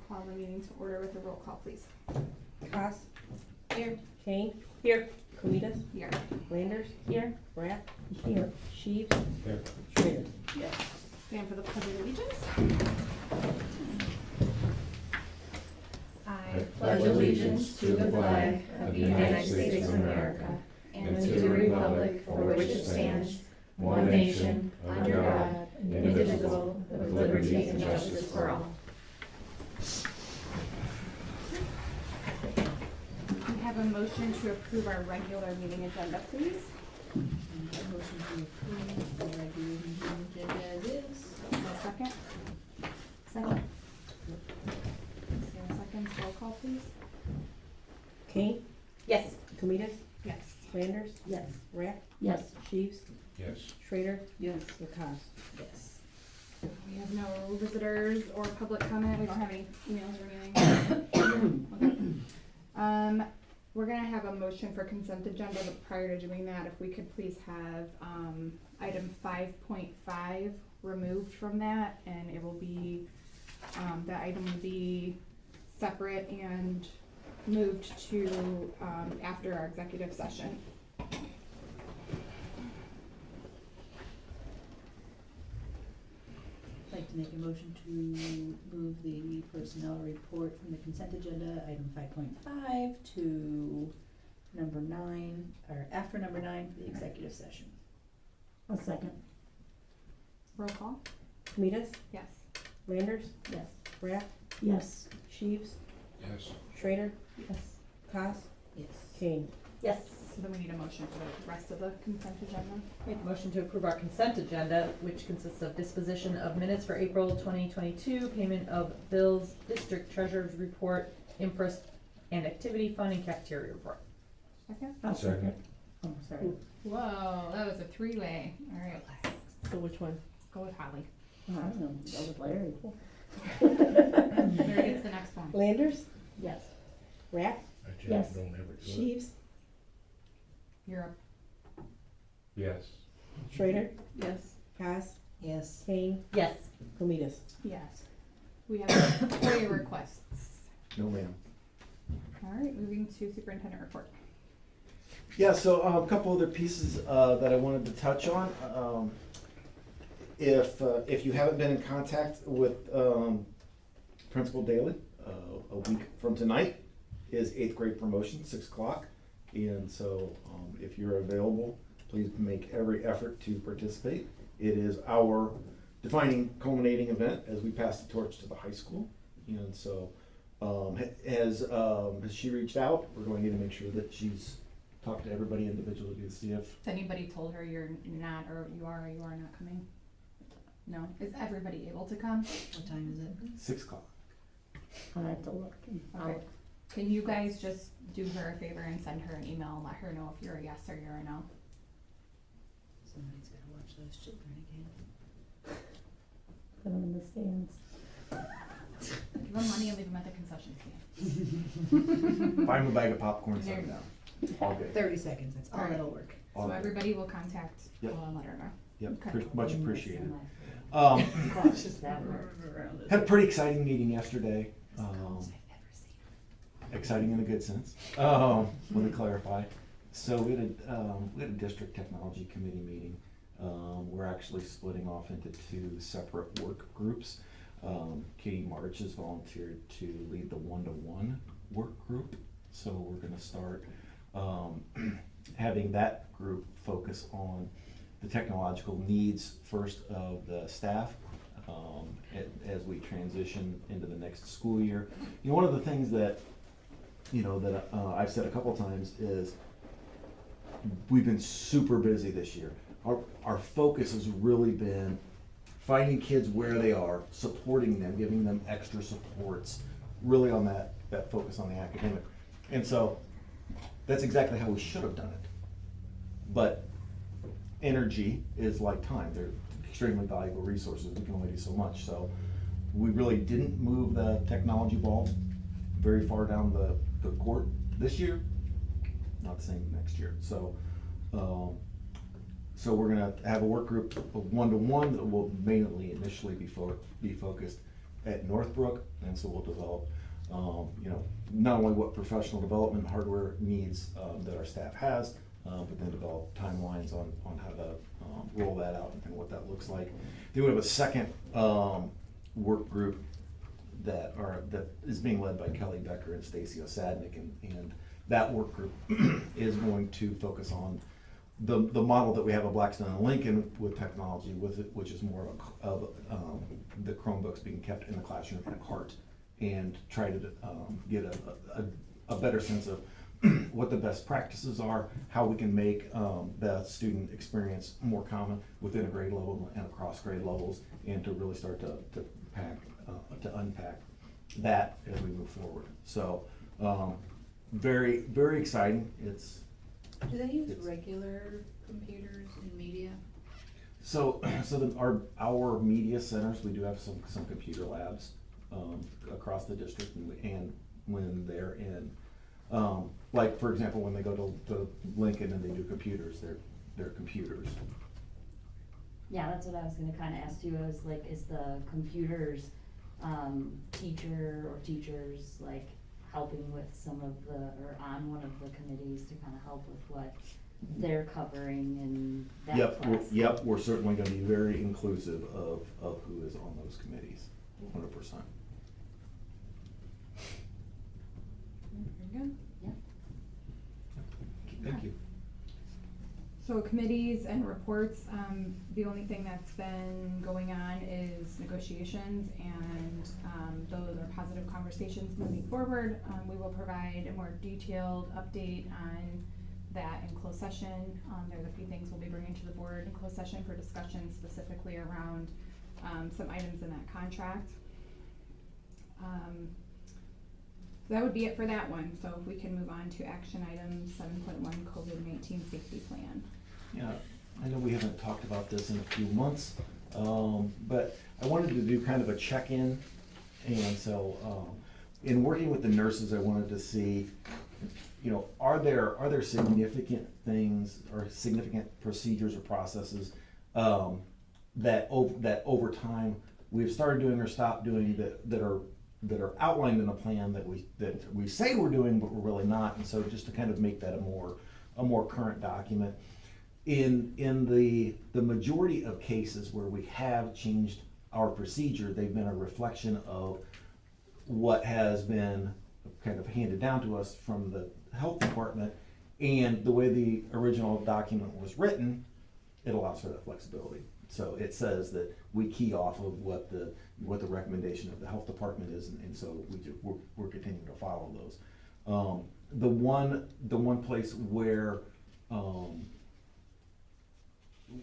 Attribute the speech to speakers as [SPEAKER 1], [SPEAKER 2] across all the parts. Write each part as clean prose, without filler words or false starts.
[SPEAKER 1] call the meeting to order with a roll call, please.
[SPEAKER 2] Haas.
[SPEAKER 1] Here.
[SPEAKER 2] Kane. Here. Komitas.
[SPEAKER 1] Here.
[SPEAKER 2] Landers.
[SPEAKER 1] Here.
[SPEAKER 2] Rapp. Here. Sheaves.
[SPEAKER 3] Here.
[SPEAKER 2] Schrader.
[SPEAKER 1] Yes. Stand for the pledge of allegiance. I
[SPEAKER 3] pledge allegiance to the flag of the United States of America and to the republic for which it stands, one nation, under God, indivisible, with liberty and justice for all.
[SPEAKER 1] We have a motion to approve our regular meeting agenda, please.
[SPEAKER 4] Motion to approve the regular meeting agenda as is.
[SPEAKER 1] A second. Second. Sarah seconds, roll call, please.
[SPEAKER 2] Kane.
[SPEAKER 4] Yes.
[SPEAKER 2] Komitas.
[SPEAKER 1] Yes.
[SPEAKER 2] Landers.
[SPEAKER 4] Yes.
[SPEAKER 2] Rapp.
[SPEAKER 4] Yes.
[SPEAKER 2] Sheaves.
[SPEAKER 3] Yes.
[SPEAKER 2] Schrader.
[SPEAKER 4] Yes.
[SPEAKER 2] Lacoste.
[SPEAKER 4] Yes.
[SPEAKER 1] We have no visitors or public comment. We don't have any emails or anything. Okay. We're gonna have a motion for consent agenda, but prior to doing that, if we could please have, item 5.5 removed from that, and it will be, that item will be separate and moved to, after our executive session.
[SPEAKER 4] I'd like to make a motion to move the personnel report from the consent agenda, item 5.5, to number 9, or after number 9 for the executive session.
[SPEAKER 2] A second.
[SPEAKER 1] Roll call?
[SPEAKER 2] Komitas.
[SPEAKER 1] Yes.
[SPEAKER 2] Landers.
[SPEAKER 4] Yes.
[SPEAKER 2] Rapp.
[SPEAKER 4] Yes.
[SPEAKER 2] Sheaves.
[SPEAKER 3] Yes.
[SPEAKER 2] Schrader.
[SPEAKER 4] Yes.
[SPEAKER 2] Lacoste.
[SPEAKER 4] Yes.
[SPEAKER 2] Kane.
[SPEAKER 4] Yes.
[SPEAKER 1] So then we need a motion for the rest of the consent agenda.
[SPEAKER 5] Make a motion to approve our consent agenda, which consists of disposition of minutes for April 2022, payment of bills, district treasurer's report, interest and activity fund, and cafeteria report.
[SPEAKER 1] Second?
[SPEAKER 3] Second.
[SPEAKER 4] Oh, sorry.
[SPEAKER 1] Whoa, that was a three-way. All right,
[SPEAKER 2] So which one?
[SPEAKER 1] go with Holly.
[SPEAKER 4] I don't know, go with Larry.
[SPEAKER 1] Larry gets the next one.
[SPEAKER 2] Landers.
[SPEAKER 4] Yes.
[SPEAKER 2] Rapp.
[SPEAKER 3] I just
[SPEAKER 4] Yes.
[SPEAKER 3] don't ever do it.
[SPEAKER 2] Sheaves.
[SPEAKER 1] You're up.
[SPEAKER 3] Yes.
[SPEAKER 2] Schrader.
[SPEAKER 4] Yes.
[SPEAKER 2] Haas.
[SPEAKER 4] Yes.
[SPEAKER 2] Kane.
[SPEAKER 5] Yes.
[SPEAKER 2] Komitas.
[SPEAKER 1] Yes. We have FOIA requests.
[SPEAKER 3] No, ma'am.
[SPEAKER 1] All right, moving to superintendent report.
[SPEAKER 6] Yeah, so a couple other pieces that I wanted to touch on. If you haven't been in contact with Principal Daly, a week from tonight is 8th grade promotion, 6 o'clock. And so if you're available, please make every effort to participate. It is our defining culminating event as we pass the torch to the high school. And so as she reached out, we're going to need to make sure that she's talked to everybody individually to see if
[SPEAKER 1] Has anybody told her you're not, or you are not coming? No? Is everybody able to come?
[SPEAKER 4] What time is it?
[SPEAKER 6] 6 o'clock.
[SPEAKER 4] I'll have to look.
[SPEAKER 1] Okay. Can you guys just do her a favor and send her an email and let her know if you're a yes or you're a no?
[SPEAKER 4] Somebody's gotta watch those children again.
[SPEAKER 2] Put them in the stands.
[SPEAKER 1] Give them money and leave them at the concession stand.
[SPEAKER 6] Buy them a bag of popcorn,
[SPEAKER 1] There
[SPEAKER 6] send
[SPEAKER 1] you
[SPEAKER 6] them
[SPEAKER 1] go.
[SPEAKER 6] down. All good.
[SPEAKER 4] 30 seconds, that's all
[SPEAKER 1] Alright.
[SPEAKER 4] that'll work.
[SPEAKER 6] All
[SPEAKER 1] So
[SPEAKER 6] good.
[SPEAKER 1] everybody will contact,
[SPEAKER 6] Yep.
[SPEAKER 1] and let her know.
[SPEAKER 6] Yep,
[SPEAKER 1] Okay.
[SPEAKER 6] much appreciated.
[SPEAKER 4] Gosh,
[SPEAKER 6] Had
[SPEAKER 4] just that work.
[SPEAKER 6] a pretty exciting meeting yesterday.
[SPEAKER 4] I've never seen.
[SPEAKER 6] Exciting in a good sense. Let me clarify. So we had a district technology committee meeting. We're actually splitting off into 2 separate work groups. Katie March has volunteered to lead the 1-to-1 work group. So we're gonna start having that group focus on the technological needs first of the staff as we transition into the next school year. You know, one of the things that I've said a couple times is we've been super busy this year. Our focus has really been finding kids where they are, supporting them, giving them extra supports, really on that focus on the academic. And so that's exactly how we should have done it. But energy is like time. They're extremely valuable resources. We can only do so much. So we really didn't move the technology ball very far down the court this year. Not the same next year. So we're gonna have a work group of 1-to-1 that will mainly initially be focused at Northbrook, and so we'll develop, you know, not only what professional development hardware needs, that our staff has, but then develop timelines on how to, roll that out and what that looks like. Then we have a second, work group that is being led by Kelly Becker and Stacy Osadnik, and that work group is going to focus on the model that we have at Blackstone and Lincoln with technology with it, which is more of the Chromebooks being kept in the classroom in a cart, and try to get a better sense of what the best practices are, how we can make the student experience more common within a grade level and across grade levels, and to really start to unpack that as we move forward. So very, very exciting.
[SPEAKER 4] Do they use
[SPEAKER 6] It's-
[SPEAKER 4] regular computers in media?
[SPEAKER 6] So our media centers, we do have some computer labs across the district, and when they're in, like, for example, when they go to Lincoln and they do computers, they're computers.
[SPEAKER 3] Yeah, that's what I was gonna kinda ask you, is like, is the computers, teacher or teachers, like, helping with some of or on one of the committees to kinda help with what they're covering in that class?
[SPEAKER 6] Yep, we're certainly gonna be very inclusive of who is on those committees, 100%.
[SPEAKER 1] Very good.
[SPEAKER 3] Yeah.
[SPEAKER 6] Thank you.
[SPEAKER 1] So committees and reports, the only thing that's been going on is negotiations, and those are positive conversations moving forward. We will provide a more detailed update on that in closed session. There's a few things we'll be bringing to the board in closed session for discussion, specifically around some items in that contract. That would be it for that one, so if we can move on to action item 7.1, COVID-19 safety plan.
[SPEAKER 6] Yeah, I know we haven't talked about this in a few months, but I wanted to do kind of a check-in. And so, in working with the nurses, I wanted to see, you know, are there significant things or significant procedures or processes that over time we've started doing or stopped doing that are outlined in a plan that we say we're doing, but we're really not. And so just to kind of make that a more current document. In the majority of cases where we have changed our procedure, they've been a reflection of what has been kind of handed down to us from the health department, and the way the original document was written, it allows for that flexibility. So it says that we key off of what the recommendation of the health department is, and so we're continuing to follow those. The one place where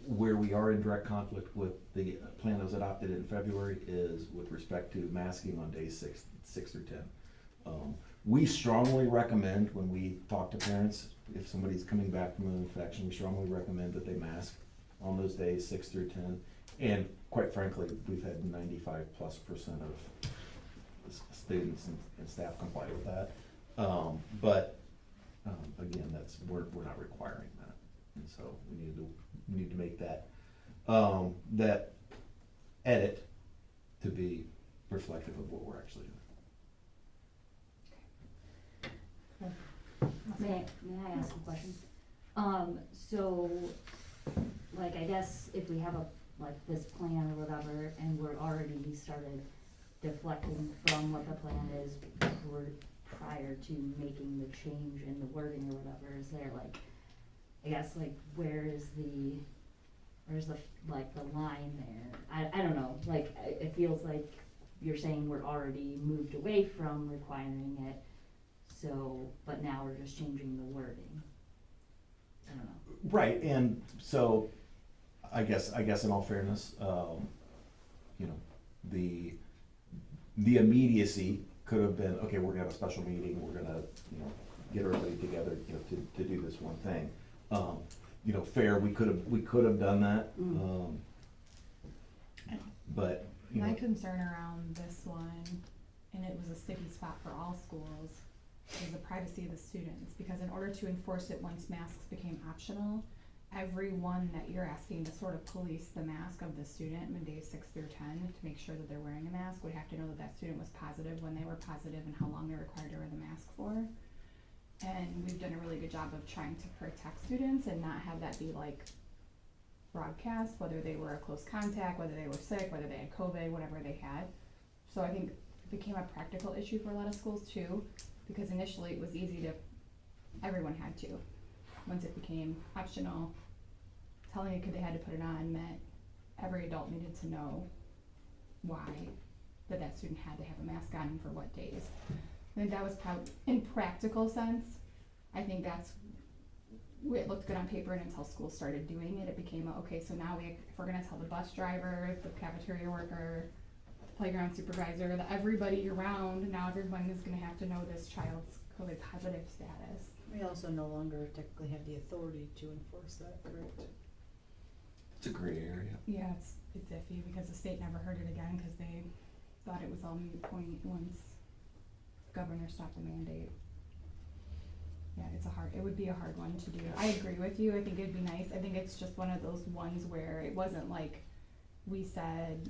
[SPEAKER 6] we are in direct conflict with the plan that was adopted in February is with respect to masking on days 6 through 10. We strongly recommend, when we talk to parents, if somebody's coming back from an infection, we strongly recommend that they mask on those days 6 through 10. And quite frankly, we've had 95+% of students and staff comply with that. But again, we're not requiring that, and so we need to make that that edit to be reflective of what we're actually doing.
[SPEAKER 3] May I ask a question? So, like, I guess if we have this plan or whatever, and we're already started deflecting from what the plan is prior to making the change in the wording or whatever, is there I guess where's the line there? I don't know, it feels like you're saying we're already moved away from requiring it, so, but now we're just changing the wording. I don't know.
[SPEAKER 6] Right, and so I guess in all fairness, you know, the immediacy could have been, okay, we're gonna have a special meeting, we're gonna, you know, get everybody together, you know, to do this one thing. You know, fair, we could have done that, but, you know.
[SPEAKER 1] My concern around this one, and it was a sticky spot for all schools, is the privacy of the students, because in order to enforce it once masks became optional, everyone that you're asking to sort of police the mask of the student in days 6 through 10 to make sure that they're wearing a mask would have to know that that student was positive, when they were positive, and how long they're required to wear the mask for. And we've done a really good job of trying to protect students and not have that be like broadcast, whether they were a close contact, whether they were sick, whether they had COVID, whatever they had. So I think it became a practical issue for a lot of schools too, because initially it was easy to, everyone had to. Once it became optional, telling a kid they had to put it on meant every adult needed to know why that student had to have a mask on and for what days. I think that was probably, in practical sense, I think that's, it looked good on paper, and until schools started doing it, it became, okay, so now if we're gonna tell the bus driver, the cafeteria worker, the playground supervisor, everybody around, now everyone is gonna have to know this child's COVID positive status.
[SPEAKER 4] We also no longer technically have the authority to enforce that, correct?
[SPEAKER 6] It's a gray area.
[SPEAKER 1] Yeah, it's iffy because the state never heard it again because they thought it was all moot point once governor stopped the mandate. Yeah, it would be a hard one to do. I agree with you. I think it'd be nice. I think it's just one of those ones where it wasn't like we said,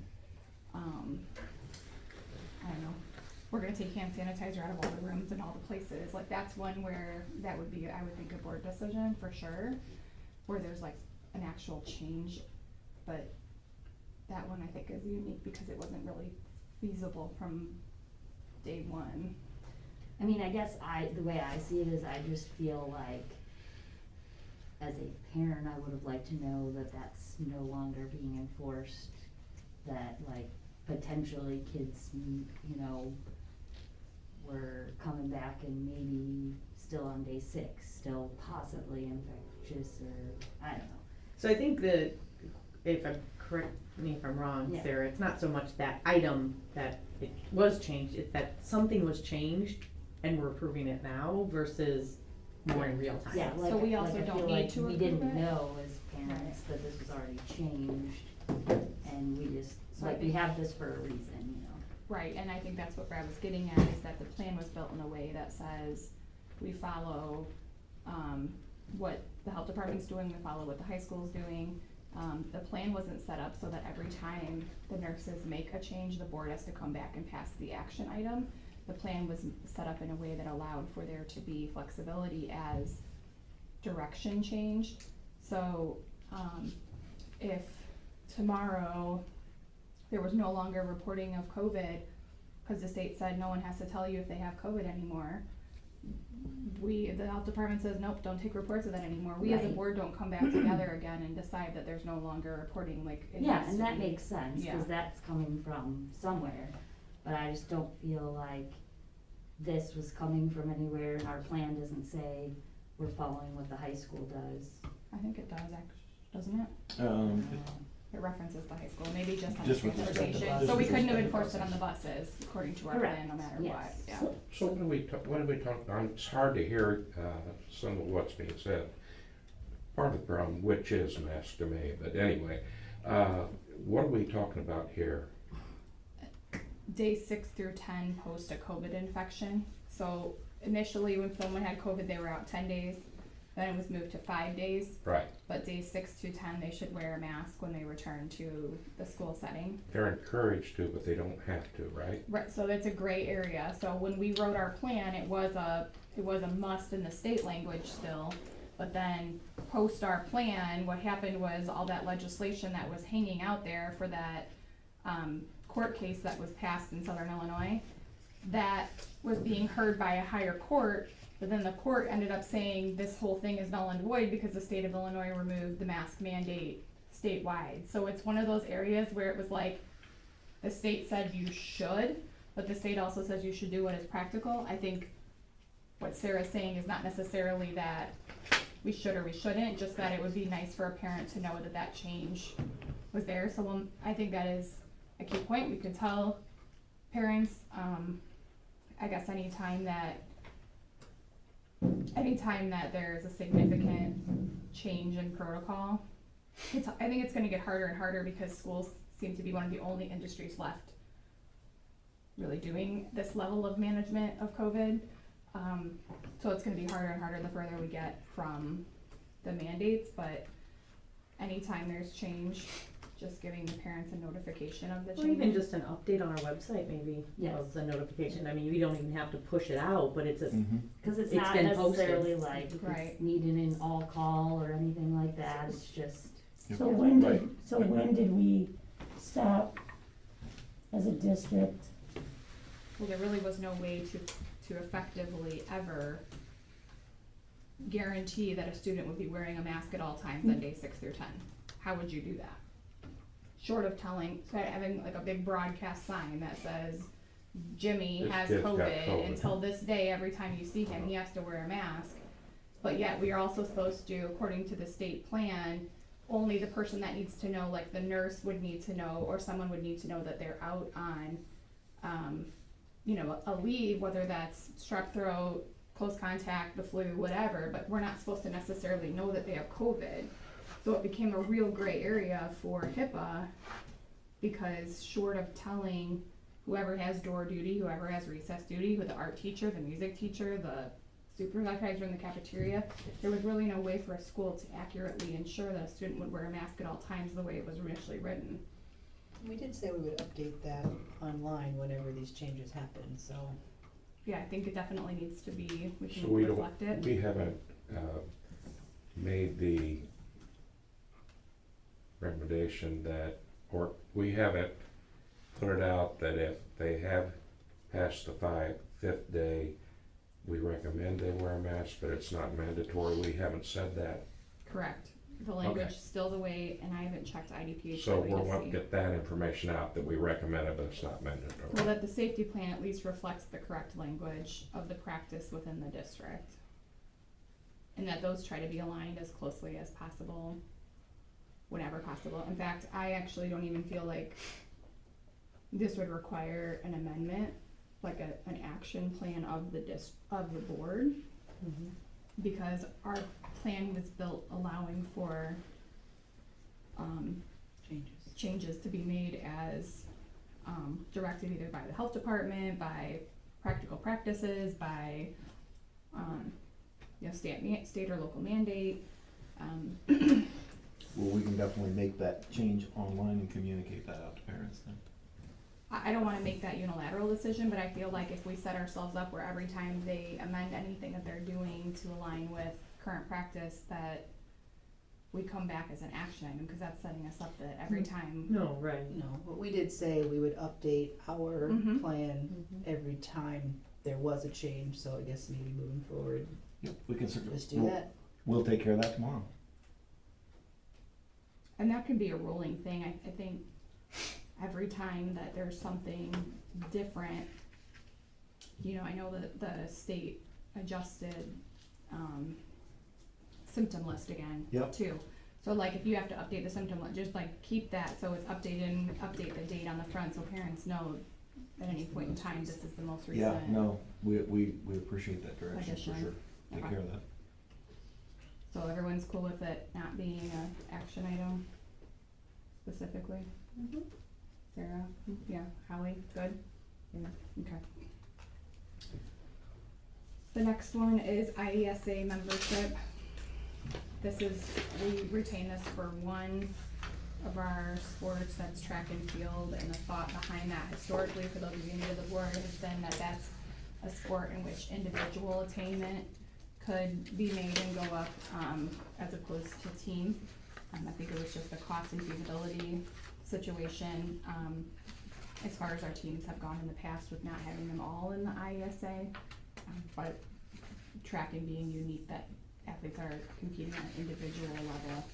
[SPEAKER 1] I don't know, we're gonna take hand sanitizer out of all the rooms and all the places. Like, that's one where that would be, I would think, a board decision for sure, where there's like an actual change. But that one I think is unique because it wasn't really feasible from day one.
[SPEAKER 3] I mean, I guess the way I see it is I just feel like, as a parent, I would have liked to know that that's no longer being enforced, that like potentially kids, you know, were coming back and maybe still on day 6, still possibly infectious, or I don't know.
[SPEAKER 5] So I think that, if I'm correct me if I'm wrong,
[SPEAKER 3] Yeah.
[SPEAKER 5] Sarah, it's not so much that item that it was changed, it's that something was changed and we're approving it now versus more in real time.
[SPEAKER 3] Yeah, like,
[SPEAKER 1] So we
[SPEAKER 3] like
[SPEAKER 1] also
[SPEAKER 3] I
[SPEAKER 1] don't
[SPEAKER 3] feel
[SPEAKER 1] need
[SPEAKER 3] like
[SPEAKER 1] to
[SPEAKER 3] we
[SPEAKER 1] approve
[SPEAKER 3] didn't
[SPEAKER 1] it?
[SPEAKER 3] know as parents that this was already changed, and we just,
[SPEAKER 1] So I
[SPEAKER 3] like, we
[SPEAKER 1] think-
[SPEAKER 3] have this for a reason, you know?
[SPEAKER 1] Right, and I think that's what Brad was getting at, is that the plan was built in a way that says we follow, what the health department's doing, we follow what the high school's doing. The plan wasn't set up so that every time the nurses make a change, the board has to come back and pass the action item. The plan was set up in a way that allowed for there to be flexibility as direction changed. So, if tomorrow there was no longer reporting of COVID, cause the state said no one has to tell you if they have COVID anymore, the health department says, nope, don't take reports of that anymore. We as a
[SPEAKER 3] Right.
[SPEAKER 1] board don't come back together again and decide that there's no longer reporting, like it
[SPEAKER 3] Yeah,
[SPEAKER 1] has
[SPEAKER 3] and
[SPEAKER 1] to
[SPEAKER 3] that
[SPEAKER 1] be.
[SPEAKER 3] makes sense,
[SPEAKER 1] Yeah.
[SPEAKER 3] cause that's coming from somewhere, but I just don't feel like this was coming from anywhere, and our plan doesn't say we're following what the high school does.
[SPEAKER 1] I think it does doesn't it? It references the high school, maybe just on the
[SPEAKER 6] Just with respect to
[SPEAKER 1] transportation,
[SPEAKER 6] buses.
[SPEAKER 1] so we
[SPEAKER 6] Just
[SPEAKER 1] couldn't have
[SPEAKER 6] with respect
[SPEAKER 1] enforced
[SPEAKER 6] to
[SPEAKER 1] it on the buses, according to our
[SPEAKER 3] Correct,
[SPEAKER 1] plan, no matter
[SPEAKER 3] yes.
[SPEAKER 1] what, yeah.
[SPEAKER 7] So what do we talk, it's hard to hear, some of what's being said. Part of the problem, which is mask to me, but anyway, what are we talking about here?
[SPEAKER 1] Day 6 through 10 post a COVID infection. So initially when someone had COVID, they were out 10 days, then it was moved to 5 days.
[SPEAKER 7] Right,
[SPEAKER 1] But days 6 through 10, they should wear a mask when they return to the school setting.
[SPEAKER 7] they're encouraged to, but they don't have to, right?
[SPEAKER 1] Right, so that's a gray area. So when we wrote our plan, it was a must in the state language still. But then post our plan, what happened was all that legislation that was hanging out there for that court case that was passed in Southern Illinois, that was being heard by a higher court, but then the court ended up saying this whole thing is null and void because the state of Illinois removed the mask mandate statewide. So it's one of those areas where it was like, the state said you should, but the state also says you should do what is practical. I think what Sarah's saying is not necessarily that we should or we shouldn't, just that it would be nice for a parent to know that that change was there. So I think that is a key point. We could tell parents, I guess anytime that there's a significant change in protocol, I think it's gonna get harder and harder because schools seem to be one of the only industries left really doing this level of management of COVID. So it's gonna be harder and harder the further we get from the mandates, but anytime there's change, just giving the parents a notification of the
[SPEAKER 5] Or even
[SPEAKER 1] change.
[SPEAKER 5] just an update on our website maybe
[SPEAKER 3] Yes.
[SPEAKER 5] of the notification. I mean, we don't even have to push it out, but it's a,
[SPEAKER 3] Cause it's
[SPEAKER 5] It's
[SPEAKER 3] not
[SPEAKER 5] been posted.
[SPEAKER 3] necessarily like
[SPEAKER 1] Right.
[SPEAKER 3] needing an all call or anything like that, it's just,
[SPEAKER 2] So when
[SPEAKER 6] Right.
[SPEAKER 2] did we stop as a district?
[SPEAKER 1] Well, there really was no way to effectively ever guarantee that a student would be wearing a mask at all times on day 6 through 10. How would you do that? Short of having like a big broadcast sign that says, Jimmy
[SPEAKER 7] This
[SPEAKER 1] has
[SPEAKER 7] kid's got
[SPEAKER 1] COVID,
[SPEAKER 7] COVID.
[SPEAKER 1] until this day, every time you see him, he has to wear a mask. But yet, we are also supposed to, according to the state plan, only the person that needs to know, like the nurse would need to know, or someone would need to know that they're out on, a leave, whether that's strep throat, close contact, the flu, whatever, but we're not supposed to necessarily know that they have COVID. So it became a real gray area for HIPAA, because short of telling whoever has door duty, whoever has recess duty, who the art teacher, the music teacher, the supervisor in the cafeteria, there was really no way for a school to accurately ensure that a student would wear a mask at all times the way it was initially written.
[SPEAKER 4] We did say we would update that online whenever these changes happen, so.
[SPEAKER 1] Yeah, I think it definitely needs to be, we
[SPEAKER 7] So
[SPEAKER 1] can
[SPEAKER 7] we don't,
[SPEAKER 1] reflect it.
[SPEAKER 7] we haven't, made the recommendation that, or we haven't put it out that if they have passed the fifth day, we recommend they wear a mask, but it's not mandatory. We haven't said that.
[SPEAKER 1] Correct. The language
[SPEAKER 7] Okay.
[SPEAKER 1] is still the way, and I haven't checked IDPH
[SPEAKER 7] So
[SPEAKER 1] lately
[SPEAKER 7] we'll
[SPEAKER 1] to
[SPEAKER 7] want
[SPEAKER 1] see.
[SPEAKER 7] to get that information out that we recommend it, but it's not mandatory.
[SPEAKER 1] Well, that the safety plan at least reflects the correct language of the practice within the district. And that those try to be aligned as closely as possible, whenever possible. In fact, I actually don't even feel like this would require an amendment, like an action plan of the board, because our plan was built allowing for, changes to be made as, directed either by the health department, by practical practices, by, state or local mandate.
[SPEAKER 6] Well, we can definitely make that change online and communicate that out to parents then.
[SPEAKER 1] I don't wanna make that unilateral decision, but I feel like if we set ourselves up where every time they amend anything that they're doing to align with current practice, that we come back as an action item, cause that's setting us up that every time.
[SPEAKER 5] no, right.
[SPEAKER 4] No, but we did say we would update our
[SPEAKER 1] Mhm.
[SPEAKER 4] plan every time there was a change, so I guess maybe moving forward,
[SPEAKER 6] Yep, we can certainly.
[SPEAKER 4] just do that.
[SPEAKER 6] We'll take care of that tomorrow.
[SPEAKER 1] And that can be a rolling thing, I think every time that there's something different, I know that the state adjusted, symptom list again,
[SPEAKER 6] Yep.
[SPEAKER 1] too. So like, if you have to update the symptom list, just like keep that, so it's updated and update the date on the front, so parents know at any point in time, this is the most recent.
[SPEAKER 6] Yeah, no, we appreciate that direction for
[SPEAKER 1] Addition.
[SPEAKER 6] sure. Take
[SPEAKER 1] Okay.
[SPEAKER 6] care of that.
[SPEAKER 1] So everyone's cool with it not being a action item specifically? Sarah, yeah, Holly, good? Yeah, okay. The next one is IESA membership. This is, we retain this for one of our sports, that's track and field, and the thought behind that historically, for those of you new to the board, has been that that's a sport in which individual attainment could be made and go up, as opposed to team. I think it was just a cost and feasibility situation, as far as our teams have gone in the past with not having them all in the IESA. But tracking being unique, that athletes are competing on an individual level,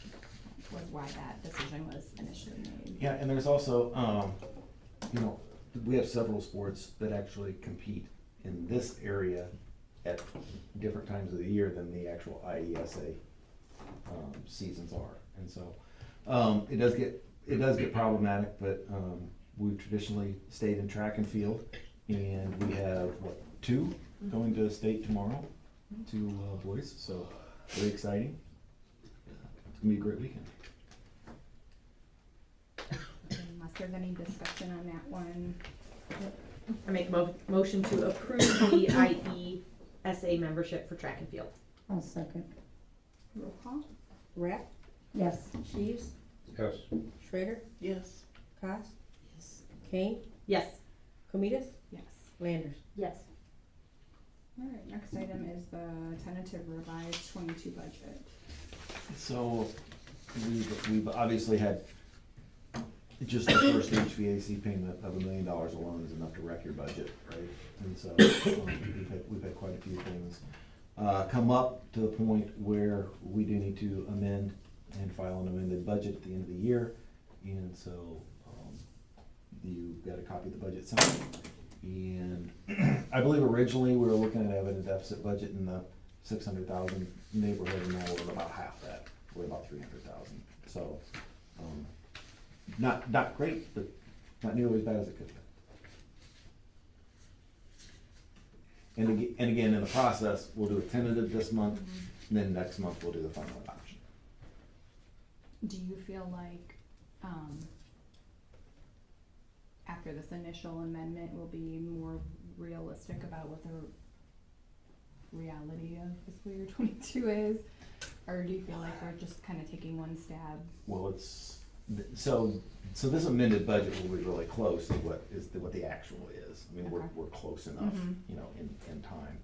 [SPEAKER 1] was why that decision was initially made.
[SPEAKER 6] Yeah, and there's also, we have several sports that actually compete in this area at different times of the year than the actual IESA seasons are. And so, it does get problematic, but, we've traditionally stayed in track and field, and we have, two going to state tomorrow, two boys, so very exciting. It's gonna be a great weekend.
[SPEAKER 1] Unless there's any discussion on that one.
[SPEAKER 5] I make motion to approve the IESA membership for track and field.
[SPEAKER 2] I'll second.
[SPEAKER 1] Roll call?
[SPEAKER 2] Rapp, Yes.
[SPEAKER 4] Sheaves,
[SPEAKER 7] Yes.
[SPEAKER 4] Schrader,
[SPEAKER 3] Yes.
[SPEAKER 4] Cost. Yes. Kane,
[SPEAKER 5] Yes.
[SPEAKER 4] Comitas,
[SPEAKER 1] Yes.
[SPEAKER 4] Landers.
[SPEAKER 5] Yes.
[SPEAKER 1] Alright, next item is the tentative revised 22 budget.
[SPEAKER 6] So, we've obviously had, just the first HVAC payment of $1 million alone is enough to wreck your budget, right? And so, we've had quite a few things come up to the point where we do need to amend and file an amended budget at the end of the year. And so, you've got a copy of the budget signed. And I believe originally we were looking at having a deficit budget in the 600,000 neighborhood, and now we're at about half that. We're about 300,000. So, not great, but not nearly as bad as it could have been. And again, in the process, we'll do a tentative this month, and then next month we'll do the final adoption.
[SPEAKER 1] Do you feel like, after this initial amendment, we'll be more realistic about what the reality of fiscal year 22 is? Or do you feel like we're just kind of taking one stab?
[SPEAKER 6] Well, so this amended budget will be really close to what the actual is. I mean,
[SPEAKER 1] Okay.
[SPEAKER 6] we're close enough,
[SPEAKER 1] Mhm.
[SPEAKER 6] in time.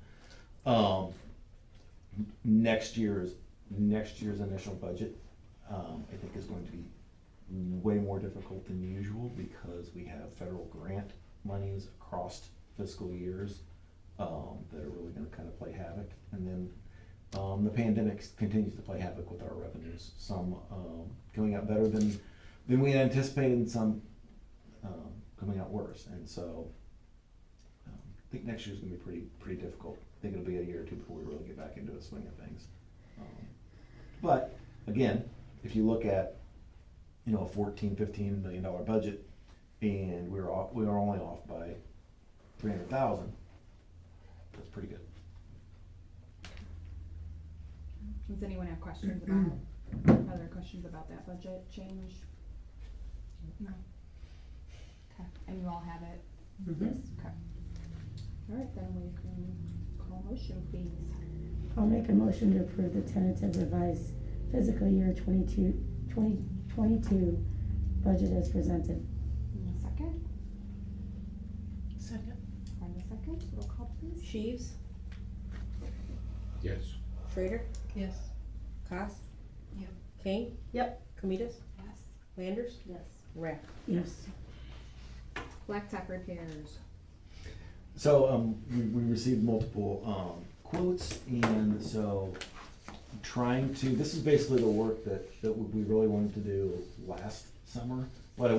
[SPEAKER 6] Next year's initial budget, I think is going to be way more difficult than usual because we have federal grant monies across fiscal years, that are really gonna kind of play havoc. And then, the pandemic continues to play havoc with our revenues, some, coming out better than we had anticipated, and some, coming out worse. And so, I think next year's gonna be pretty difficult. I think it'll be a year or two before we really get back into the swing of things. But, again, if you look at, a $14-15 million budget, and we were only off by 300,000, that's pretty good.
[SPEAKER 1] Does anyone have questions about, other questions about that budget change? No? Okay, and you all have it?
[SPEAKER 2] Yes.
[SPEAKER 1] Okay. Alright, then we can call motion, please.
[SPEAKER 2] I'll make a motion to approve the tentative revised fiscal year 2022 budget as presented.
[SPEAKER 1] In a second,
[SPEAKER 3] Second.
[SPEAKER 1] and a second, roll call please.
[SPEAKER 4] Sheaves,
[SPEAKER 7] Yes.
[SPEAKER 4] Schrader,
[SPEAKER 3] Yes.
[SPEAKER 4] Cost.
[SPEAKER 3] Yep.
[SPEAKER 4] Kane.
[SPEAKER 5] Yep.
[SPEAKER 4] Comitas,
[SPEAKER 1] Yes.
[SPEAKER 4] Landers,
[SPEAKER 5] Yes.
[SPEAKER 4] Rack.
[SPEAKER 2] Yes.
[SPEAKER 1] Blacktop repairs.
[SPEAKER 6] So, we received multiple, quotes, and so this is basically the work that we really wanted to do last summer. But I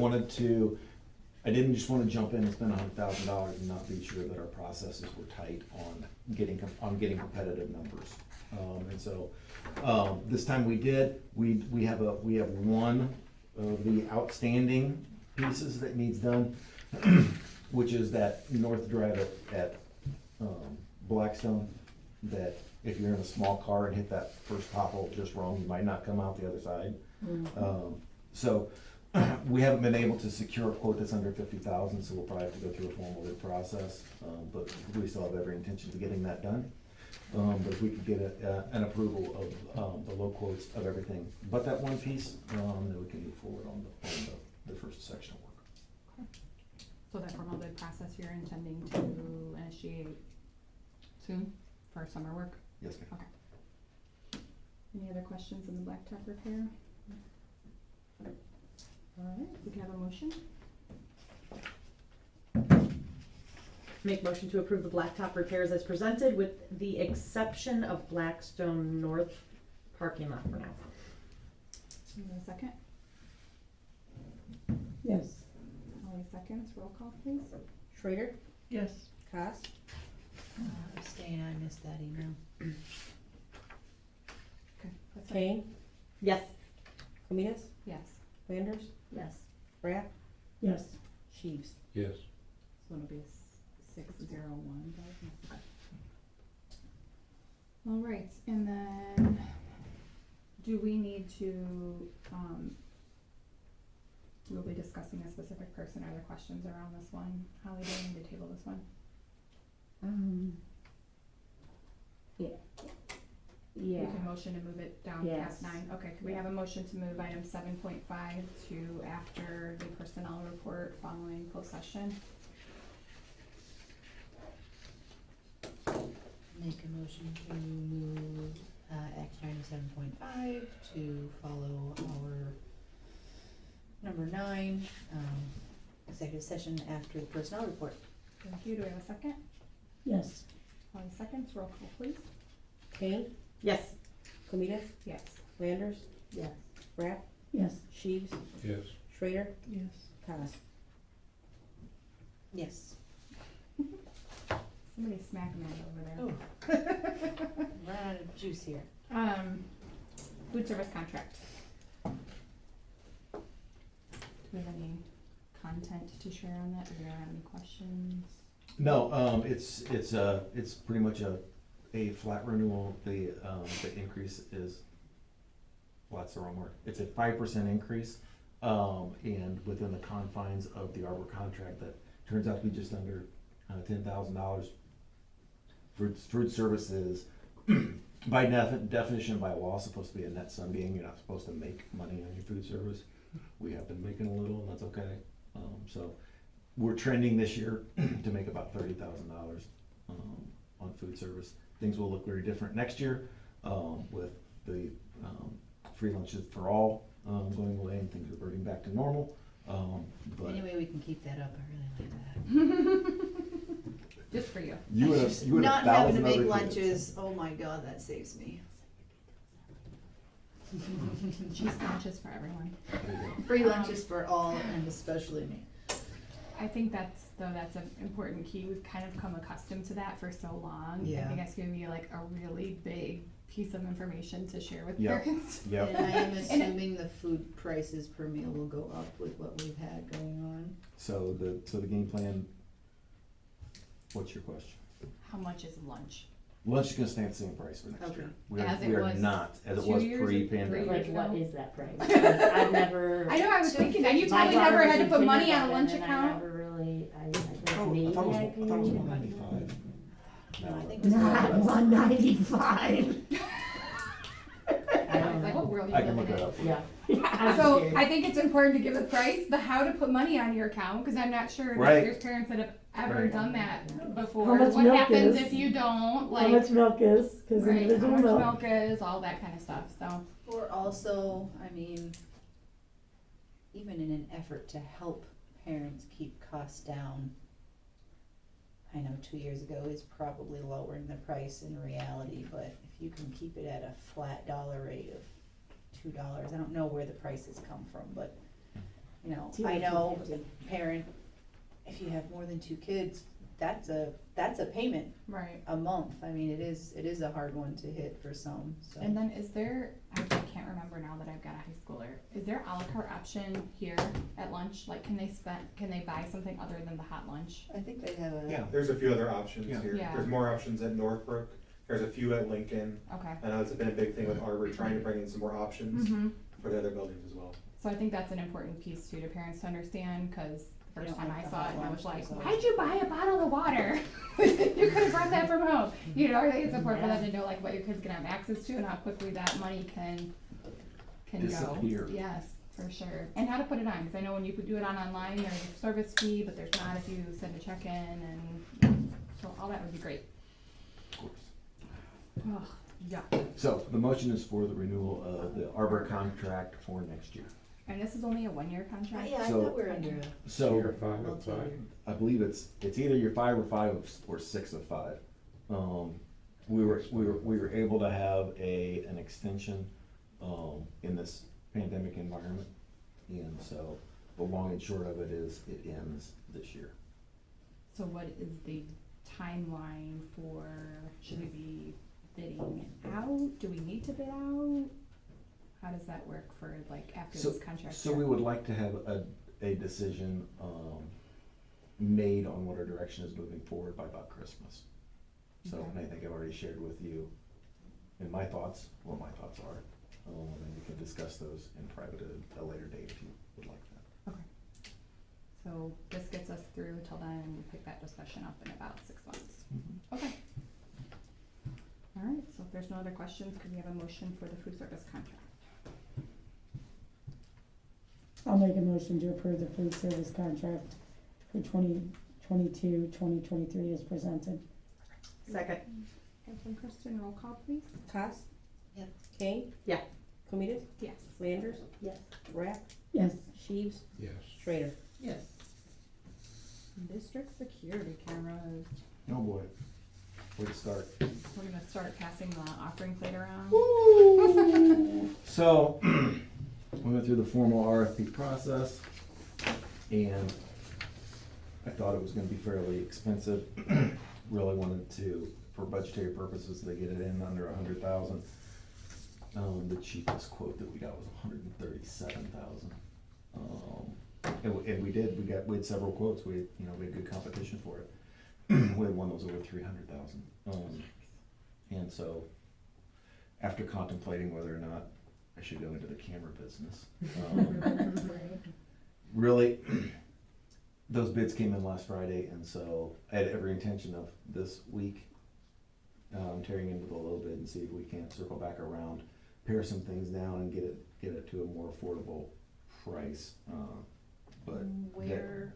[SPEAKER 6] didn't just wanna jump in and spend $100,000 and not be sure that our processes were tight on getting competitive numbers. And so, this time we did, we have one of the outstanding pieces that needs done, which is that north drive at Blackstone, that if you're in a small car and hit that first pothole just wrong, you might not come out the other side. So, we haven't been able to secure a quote that's under 50,000, so we'll probably have to go through a formal bid process, but we still have every intention of getting that done. But if we could get an approval of the low quotes of everything but that one piece, then we can move forward on the first section of work.
[SPEAKER 1] So that formal bid process you're intending to initiate soon for summer work?
[SPEAKER 6] Yes, ma'am.
[SPEAKER 1] Any other questions in the blacktop repair? Alright, we can have a motion.
[SPEAKER 5] Make motion to approve the blacktop repairs as presented with the exception of Blackstone North parking lot for now.
[SPEAKER 1] In a second,
[SPEAKER 2] Yes.
[SPEAKER 1] Holly seconds, roll call please.
[SPEAKER 4] Schrader,
[SPEAKER 3] Yes.
[SPEAKER 4] Cost. Abstain, I missed that email.
[SPEAKER 1] Okay. That's it.
[SPEAKER 4] Kane,
[SPEAKER 5] Yes.
[SPEAKER 4] Comitas,
[SPEAKER 1] Yes.
[SPEAKER 4] Landers,
[SPEAKER 5] Yes.
[SPEAKER 4] Rack,
[SPEAKER 2] Yes.
[SPEAKER 4] Sheaves.
[SPEAKER 7] Yes.
[SPEAKER 1] So it'll be 601. Okay. Alright, and then, do we need to, we'll be discussing a specific person, are there questions around this one? Holly, do we need to table this one?
[SPEAKER 2] Yeah. Yeah.
[SPEAKER 1] We can motion to move it down
[SPEAKER 2] Yes.
[SPEAKER 1] past 9. Okay, could we have a motion to move item 7.5 to after the personnel report following closed session?
[SPEAKER 4] Make a motion to move, action item 7.5 to follow our number 9, executive session after the personnel report.
[SPEAKER 1] Thank you. Do we have a second?
[SPEAKER 2] Yes.
[SPEAKER 1] Holly seconds. Roll call, please.
[SPEAKER 3] Kane,
[SPEAKER 5] Yes.
[SPEAKER 3] Comita,
[SPEAKER 1] Yes.
[SPEAKER 3] Landers,
[SPEAKER 4] Yes.
[SPEAKER 3] Rapp,
[SPEAKER 2] Yes.
[SPEAKER 3] Sheets,
[SPEAKER 7] Yes.
[SPEAKER 3] Schrader,
[SPEAKER 2] Yes.
[SPEAKER 3] Thomas.
[SPEAKER 4] Yes.
[SPEAKER 1] Somebody smack me over there.
[SPEAKER 4] Oh. Run out of juice here.
[SPEAKER 1] Food service contract. Do we have any content to share on that? Do you have any questions?
[SPEAKER 6] No, it's pretty much a flat renewal. The increase is, well, that's the wrong word. It's a 5% increase, and within the confines of the Arbor contract, that turns out to be just under $10,000. Food services, by definition, by law, supposed to be a net sum game. You're not supposed to make money on your food service. We have been making a little, and that's okay. So we're trending this year to make about $30,000 on food service. Things will look very different next year with the free lunches for all going away and things reverting back to normal. But
[SPEAKER 4] Any way we can keep that up, I really like that.
[SPEAKER 1] Just for you.
[SPEAKER 6] you would have
[SPEAKER 4] Not having to
[SPEAKER 6] 1,000
[SPEAKER 4] make
[SPEAKER 6] other kids.
[SPEAKER 4] lunches, oh my god, that saves me.
[SPEAKER 1] Cheese lunches for everyone.
[SPEAKER 6] There you go.
[SPEAKER 4] Free lunches for all and especially me.
[SPEAKER 1] I think that's an important key. We've kind of come accustomed to that for so long.
[SPEAKER 4] Yeah.
[SPEAKER 1] I think that's gonna be like a really big piece of information to share with
[SPEAKER 6] Yeah.
[SPEAKER 1] parents.
[SPEAKER 6] Yep.
[SPEAKER 4] And I am assuming the food prices per meal will go up with what we've had going on.
[SPEAKER 6] So the game plan. What's your question?
[SPEAKER 1] How much is lunch?
[SPEAKER 6] Lunch is gonna stay at the same price for next
[SPEAKER 4] Okay.
[SPEAKER 6] year.
[SPEAKER 1] As it
[SPEAKER 6] We are
[SPEAKER 1] was
[SPEAKER 6] not, as it
[SPEAKER 1] 2
[SPEAKER 6] was
[SPEAKER 1] years or
[SPEAKER 6] pre-pandemic.
[SPEAKER 1] 3
[SPEAKER 2] Like,
[SPEAKER 1] years
[SPEAKER 2] what
[SPEAKER 1] ago?
[SPEAKER 2] is that price? Because I've never.
[SPEAKER 1] I know, I was thinking that. You
[SPEAKER 2] My
[SPEAKER 1] probably never
[SPEAKER 2] daughter
[SPEAKER 1] had to
[SPEAKER 2] was
[SPEAKER 1] put
[SPEAKER 2] in
[SPEAKER 1] money on a lunch
[SPEAKER 2] kindergarten, and I
[SPEAKER 1] account.
[SPEAKER 2] never really, I
[SPEAKER 6] I
[SPEAKER 2] think
[SPEAKER 6] thought
[SPEAKER 2] maybe
[SPEAKER 6] it was
[SPEAKER 2] I
[SPEAKER 6] $195.
[SPEAKER 4] No, I think it was
[SPEAKER 2] Not
[SPEAKER 4] less.
[SPEAKER 2] 195. I
[SPEAKER 1] I
[SPEAKER 2] don't
[SPEAKER 1] was like, what
[SPEAKER 2] know.
[SPEAKER 1] world are
[SPEAKER 6] I
[SPEAKER 1] you
[SPEAKER 6] can
[SPEAKER 1] living
[SPEAKER 6] look it
[SPEAKER 1] in?
[SPEAKER 6] up. for you.
[SPEAKER 2] Yeah. I'm
[SPEAKER 1] So
[SPEAKER 2] scared.
[SPEAKER 1] I think it's important to give the price, the how to put money on your account, because I'm not sure that
[SPEAKER 6] Right.
[SPEAKER 1] there's parents that have ever
[SPEAKER 6] Right.
[SPEAKER 1] done that before.
[SPEAKER 2] How much
[SPEAKER 1] What
[SPEAKER 2] milk
[SPEAKER 1] happens
[SPEAKER 2] is?
[SPEAKER 1] if you don't,
[SPEAKER 2] How
[SPEAKER 1] like,
[SPEAKER 2] much milk is, cause
[SPEAKER 1] right, how
[SPEAKER 2] individual
[SPEAKER 1] much
[SPEAKER 2] milk.
[SPEAKER 1] milk is, all that kind of stuff, so.
[SPEAKER 4] Or also, I mean, even in an effort to help parents keep costs down, I know 2 years ago is probably lowering the price in reality, but if you can keep it at a flat dollar rate of $2, I don't know where the prices come from, but, you know, I know a parent, if you have more than 2 kids, that's a payment
[SPEAKER 1] Right.
[SPEAKER 4] a month. I mean, it is a hard one to hit for some, so.
[SPEAKER 1] And then is there, I can't remember now that I've got a high schooler, is there a la carte option here at lunch? Like, can they buy something other than the hot lunch?
[SPEAKER 4] I think they have a.
[SPEAKER 6] Yeah.
[SPEAKER 8] There's a few other options
[SPEAKER 6] Yeah.
[SPEAKER 8] here.
[SPEAKER 1] Yeah.
[SPEAKER 8] There's more options at Northbrook. There's a few at Lincoln.
[SPEAKER 1] Okay.
[SPEAKER 8] I know it's been a big thing with Arbor, trying to bring in some more options
[SPEAKER 1] Mm-hmm.
[SPEAKER 8] for the other buildings as well.
[SPEAKER 1] So I think that's an important piece too to parents to understand, cause the
[SPEAKER 4] They
[SPEAKER 1] first
[SPEAKER 4] don't
[SPEAKER 1] time
[SPEAKER 4] like
[SPEAKER 1] I
[SPEAKER 4] the
[SPEAKER 1] saw
[SPEAKER 4] hot
[SPEAKER 1] it, I was
[SPEAKER 4] lunch,
[SPEAKER 1] like,
[SPEAKER 4] so-
[SPEAKER 1] why'd you buy a bottle of water? You could have brought that from home. You know, I think it's important for them to know like what your kid's gonna have access to and how quickly that money can go.
[SPEAKER 6] Disappear.
[SPEAKER 1] Yes, for sure. And how to put it on, cause I know when you do it online, there's a service fee, but there's not if you send a check in and, so all that would be great.
[SPEAKER 6] Of course.
[SPEAKER 1] Oh, yeah.
[SPEAKER 6] So the motion is for the renewal of the Arbor contract for next year.
[SPEAKER 1] And this is only a 1-year contract?
[SPEAKER 4] Yeah, I
[SPEAKER 6] So-
[SPEAKER 4] thought we were under a
[SPEAKER 6] So
[SPEAKER 7] Year 5 of 5.
[SPEAKER 4] multi-year.
[SPEAKER 6] I believe it's either your 5 or 5 or 6 of 5. We were able to have an extension in this pandemic environment, and so the long and short of it is it ends this year.
[SPEAKER 1] So what is the timeline for, should we be bidding out? Do we need to bid out? How does that work for like after this contract?
[SPEAKER 6] So we would like to have a decision made on what our direction is moving forward by about Christmas. So,
[SPEAKER 1] Okay.
[SPEAKER 6] and I think I've already shared with you in my thoughts, what my thoughts are. And we can discuss those in private at a later date if you would like that.
[SPEAKER 1] So this gets us through till then and we'll pick that discussion up in about 6 months.
[SPEAKER 6] Mm-hmm.
[SPEAKER 1] Okay. All right, so if there's no other questions, could we have a motion for the food service contract?
[SPEAKER 2] I'll make a motion to approve the food service contract for 2022-2023 as presented.
[SPEAKER 5] Second.
[SPEAKER 1] Okay, from Kristen, roll call please.
[SPEAKER 3] Cost?
[SPEAKER 4] Yep.
[SPEAKER 3] Kane?
[SPEAKER 5] Yeah.
[SPEAKER 3] Komitas?
[SPEAKER 1] Yes.
[SPEAKER 3] Landers?
[SPEAKER 4] Yes.
[SPEAKER 3] Rapp?
[SPEAKER 2] Yes,
[SPEAKER 3] Sheaves?
[SPEAKER 7] Yes.
[SPEAKER 3] Schrader?
[SPEAKER 5] Yes.
[SPEAKER 1] District security cameras,
[SPEAKER 6] Oh boy, where to start?
[SPEAKER 1] we're gonna start passing the offering plate around.
[SPEAKER 6] So, we went through the formal RFP process, and I thought it was gonna be fairly expensive. Really wanted to, for budgetary purposes, they get it in under 100,000. The cheapest quote that we got was 137,000. And we had several quotes, we had good competition for it. We had one that was over 300,000. And so, after contemplating whether or not I should go into the camera business, really, those bids came in last Friday, and so I had every intention of this week tearing into the low bid and see if we can't circle back around, pare some things down, and get it to a more affordable price. But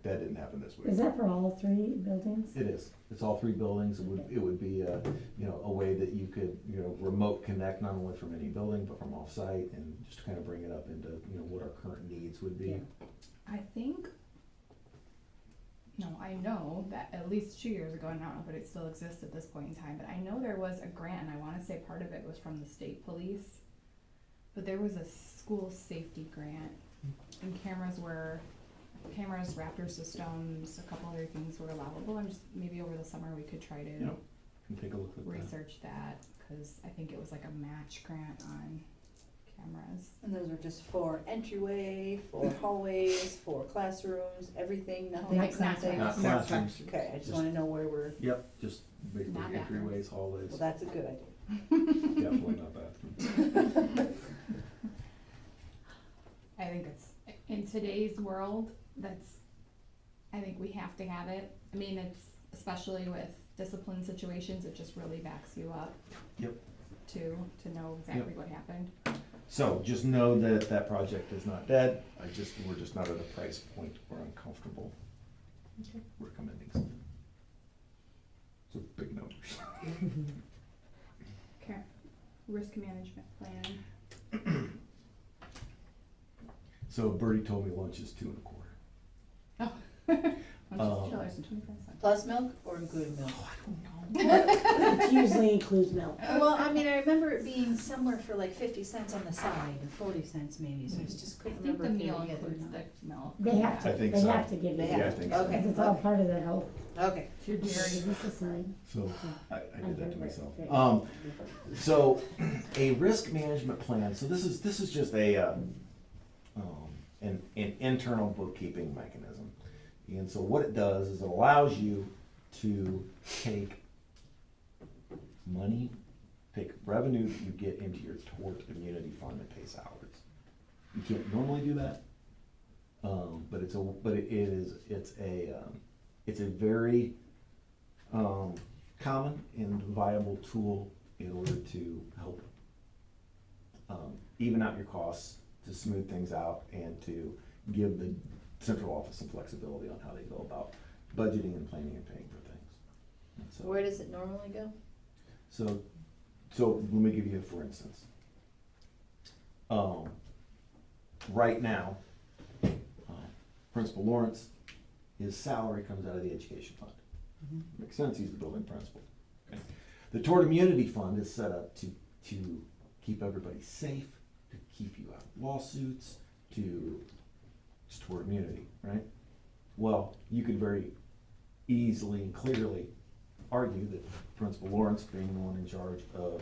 [SPEAKER 6] that didn't happen this week.
[SPEAKER 2] is that for all three buildings?
[SPEAKER 6] It is. It's all three buildings. It would be a way that you could, remote connect not only from any building, but from off-site, and just kind of bring it up into, what our current needs would be.
[SPEAKER 1] I think, I know that at least 2 years ago, and I don't know if it still exists at this point in time, but I know there was a grant, and I wanna say part of it was from the state police. But there was a school safety grant, and cameras, Raptor systems, a couple other things were allowable, and just maybe over the summer we could try to
[SPEAKER 6] Yep. Can take a look at that.
[SPEAKER 1] research that, cause I think it was like a match grant on cameras.
[SPEAKER 4] And those are just for entryway, for hallways, for classrooms, everything, nothing,
[SPEAKER 1] Like not
[SPEAKER 4] something.
[SPEAKER 6] Not classrooms.
[SPEAKER 4] Okay, I just wanna know where we're,
[SPEAKER 6] Yep, just basically
[SPEAKER 1] Not bathrooms.
[SPEAKER 6] entryways, hallways.
[SPEAKER 4] well, that's a good idea.
[SPEAKER 6] Definitely not bathrooms.
[SPEAKER 1] I think it's, in today's world, I think we have to have it. I mean, it's, especially with discipline situations, it just really backs you up.
[SPEAKER 6] Yep.
[SPEAKER 1] To know exactly what happened.
[SPEAKER 6] So just know that that project is not dead. We're just not at a price point where I'm comfortable recommending something. So big numbers.
[SPEAKER 1] Okay, risk management plan.
[SPEAKER 6] So Bertie told me lunch is $2.25.
[SPEAKER 1] $2.25.
[SPEAKER 4] Plus milk or including milk?
[SPEAKER 2] It usually includes milk.
[SPEAKER 4] Well, I mean, I remember it being somewhere for like 50 cents on the side, or 40 cents maybe, so it's just
[SPEAKER 1] I
[SPEAKER 4] couldn't
[SPEAKER 1] think
[SPEAKER 4] remember.
[SPEAKER 1] the
[SPEAKER 4] if
[SPEAKER 1] meal
[SPEAKER 4] we had
[SPEAKER 1] includes
[SPEAKER 4] it or
[SPEAKER 1] the milk.
[SPEAKER 2] They have
[SPEAKER 6] I
[SPEAKER 2] to,
[SPEAKER 6] think
[SPEAKER 2] they
[SPEAKER 6] so.
[SPEAKER 2] have to give
[SPEAKER 4] They
[SPEAKER 2] you
[SPEAKER 6] Yeah, I
[SPEAKER 2] that,
[SPEAKER 6] think so.
[SPEAKER 4] Okay.
[SPEAKER 2] because it's all part of the health.
[SPEAKER 4] not. Okay.
[SPEAKER 2] Jerry, is this a sign?
[SPEAKER 6] So I did that to myself.
[SPEAKER 2] Right.
[SPEAKER 6] So a risk management plan. So this is just an internal bookkeeping mechanism. And so what it does is it allows you to take revenue that you get into your tort immunity fund and pay salaries. You can't normally do that, but it's a very common and viable tool in order to help even out your costs, to smooth things out, and to give the central office some flexibility on how they go about budgeting and planning and paying for things. And so,
[SPEAKER 4] Where does it normally go?
[SPEAKER 6] so let me give you a for instance. Right now, Principal Lawrence, his salary comes out of the education fund. Makes sense, he's the building principal. Okay. The tort immunity fund is set up to keep everybody safe, to keep you out of lawsuits, it's tort immunity, right? Well, you could very easily and clearly argue that Principal Lawrence, being the one in charge of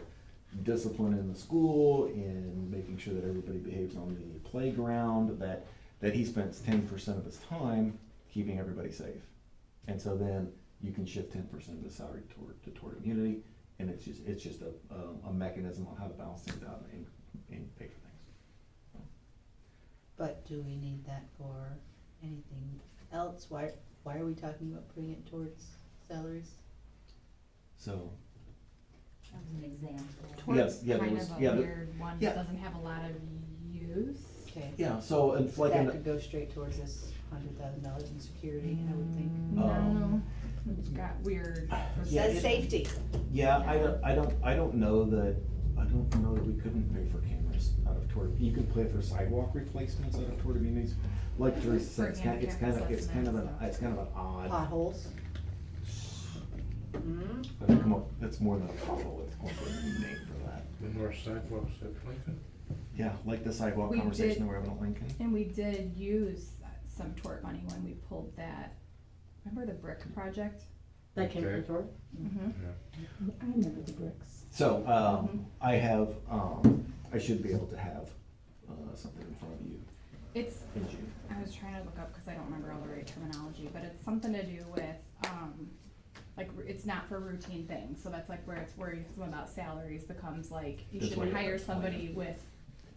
[SPEAKER 6] discipline in the school and making sure that everybody behaves on the playground, that he spends 10% of his time keeping everybody safe. And so then you can shift 10% of the salary to tort immunity, and it's just a mechanism on how to balance things out and pay for things.
[SPEAKER 4] But do we need that for anything else? Why are we talking about putting it towards salaries?
[SPEAKER 6] So
[SPEAKER 4] As an example.
[SPEAKER 1] Tort's
[SPEAKER 6] yeah, there
[SPEAKER 1] kind
[SPEAKER 6] was-
[SPEAKER 1] of
[SPEAKER 6] yeah,
[SPEAKER 1] a
[SPEAKER 6] the-
[SPEAKER 1] weird one,
[SPEAKER 6] yeah.
[SPEAKER 1] that doesn't have a lot of use.
[SPEAKER 4] Okay.
[SPEAKER 6] Yeah, so it's like,
[SPEAKER 4] That could go straight towards this $100,000 in security, I would think.
[SPEAKER 1] No, it's got weird.
[SPEAKER 6] Yeah,
[SPEAKER 4] Says
[SPEAKER 6] it-
[SPEAKER 4] safety.
[SPEAKER 6] yeah, I don't know that we couldn't pay for cameras out of tort, you can pay for sidewalk replacements out of tort immunities. Like Teresa said,
[SPEAKER 1] For
[SPEAKER 6] it's kind
[SPEAKER 1] handicap
[SPEAKER 6] of an
[SPEAKER 1] assessments.
[SPEAKER 6] odd,
[SPEAKER 4] Potholes. Hmm?
[SPEAKER 6] it's more than a pothole, it's more of a new name for that.
[SPEAKER 7] The north sidewalks at Lincoln?
[SPEAKER 6] Yeah, like the sidewalk
[SPEAKER 1] We
[SPEAKER 6] conversation
[SPEAKER 1] did-
[SPEAKER 6] we're having at Lincoln.
[SPEAKER 1] And we did use some tort money when we pulled that, remember the brick project?
[SPEAKER 5] That came
[SPEAKER 7] Okay.
[SPEAKER 5] from Tor?
[SPEAKER 1] Mm-hmm.
[SPEAKER 2] I remember the bricks.
[SPEAKER 6] So, I have, I should be able to have, something in front of you
[SPEAKER 1] It's,
[SPEAKER 6] in June.
[SPEAKER 1] I was trying to look up, cause I don't remember all the right terminology, but it's something to do with, like, it's not for routine things, so that's like where it's worried about salaries becomes like, you
[SPEAKER 6] That's why
[SPEAKER 1] shouldn't
[SPEAKER 6] you have
[SPEAKER 1] hire
[SPEAKER 6] to
[SPEAKER 1] somebody
[SPEAKER 6] plan.
[SPEAKER 1] with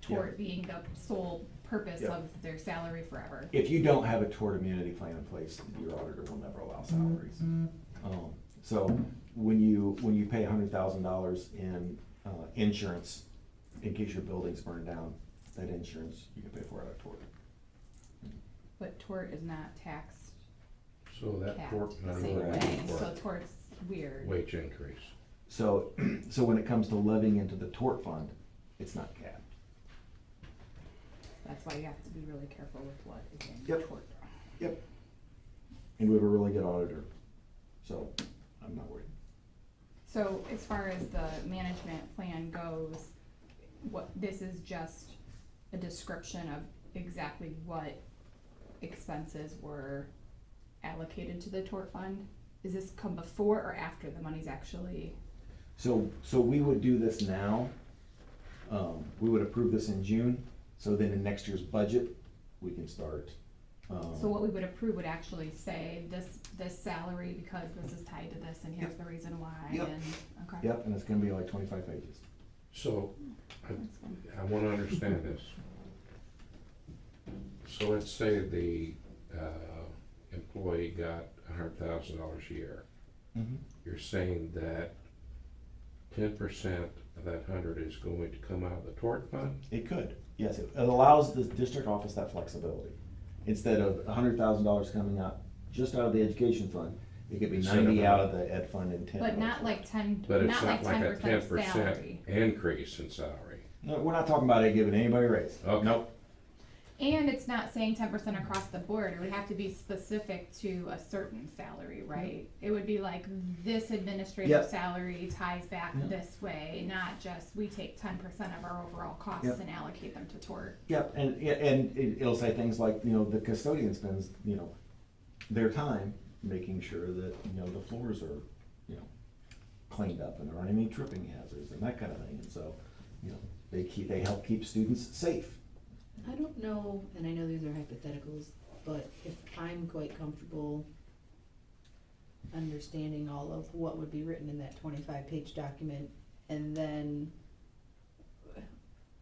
[SPEAKER 1] tort being the sole purpose
[SPEAKER 6] Yeah.
[SPEAKER 1] of their salary forever.
[SPEAKER 6] If you don't have a tort immunity plan in place, your auditor will never allow salaries. So when you pay $100,000 in, insurance, in case your building's burned down, that insurance, you can pay for it out of tort.
[SPEAKER 1] But tort is not taxed
[SPEAKER 7] So that
[SPEAKER 1] capped
[SPEAKER 7] tort
[SPEAKER 1] the
[SPEAKER 7] money
[SPEAKER 1] same
[SPEAKER 7] will
[SPEAKER 1] way,
[SPEAKER 7] be
[SPEAKER 1] so
[SPEAKER 7] for
[SPEAKER 1] tort's weird.
[SPEAKER 7] wage increase.
[SPEAKER 6] So, so when it comes to levying into the tort fund, it's not capped.
[SPEAKER 1] That's why you have to be really careful with what is in
[SPEAKER 6] Yep.
[SPEAKER 1] tort.
[SPEAKER 6] And we have a really good auditor, so I'm not worried.
[SPEAKER 1] So as far as the management plan goes, this is just a description of exactly what expenses were allocated to the tort fund? Is this come before or after the money's actually?
[SPEAKER 6] So we would do this now, we would approve this in June, so then in next year's budget, we can start.
[SPEAKER 1] So what we would approve would actually say this salary, because this is tied to this, and here's the reason why,
[SPEAKER 6] Yep.
[SPEAKER 1] and, okay.
[SPEAKER 6] Yep, and it's gonna be like 25 pages.
[SPEAKER 7] So,
[SPEAKER 1] That's fine.
[SPEAKER 7] I wanna understand this. So let's say the, employee got $100,000 a year. You're saying that 10% of that 100 is going to come out of the tort fund?
[SPEAKER 6] It could, yes, it allows the district office that flexibility. Instead of $100,000 coming out just out of the education fund, it could be
[SPEAKER 7] Instead of
[SPEAKER 6] 90
[SPEAKER 7] a-
[SPEAKER 6] out of the ed fund and 10.
[SPEAKER 1] But
[SPEAKER 6] out of
[SPEAKER 1] not
[SPEAKER 6] the-
[SPEAKER 1] like ten,
[SPEAKER 7] But it's
[SPEAKER 1] not like
[SPEAKER 7] not like a
[SPEAKER 1] 10% salary.
[SPEAKER 7] increase in salary.
[SPEAKER 6] No, we're not talking about it giving anybody a raise.
[SPEAKER 7] Okay.
[SPEAKER 6] Nope.
[SPEAKER 1] And it's not saying 10% across the board, it would have to be specific to a certain salary, right? It would be like, this administrative
[SPEAKER 6] Yep.
[SPEAKER 1] salary ties back
[SPEAKER 6] Yep.
[SPEAKER 1] this way, not just, we take 10% of our overall costs
[SPEAKER 6] Yep.
[SPEAKER 1] and allocate them to tort.
[SPEAKER 6] Yep, and it'll say things like, the custodian spends, their time making sure that, the floors are, cleaned up and there aren't any tripping hazards and that kind of thing. And so, they help keep students safe.
[SPEAKER 4] I don't know, and I know these are hypotheticals, but if I'm quite comfortable understanding all of what would be written in that 25-page document, and then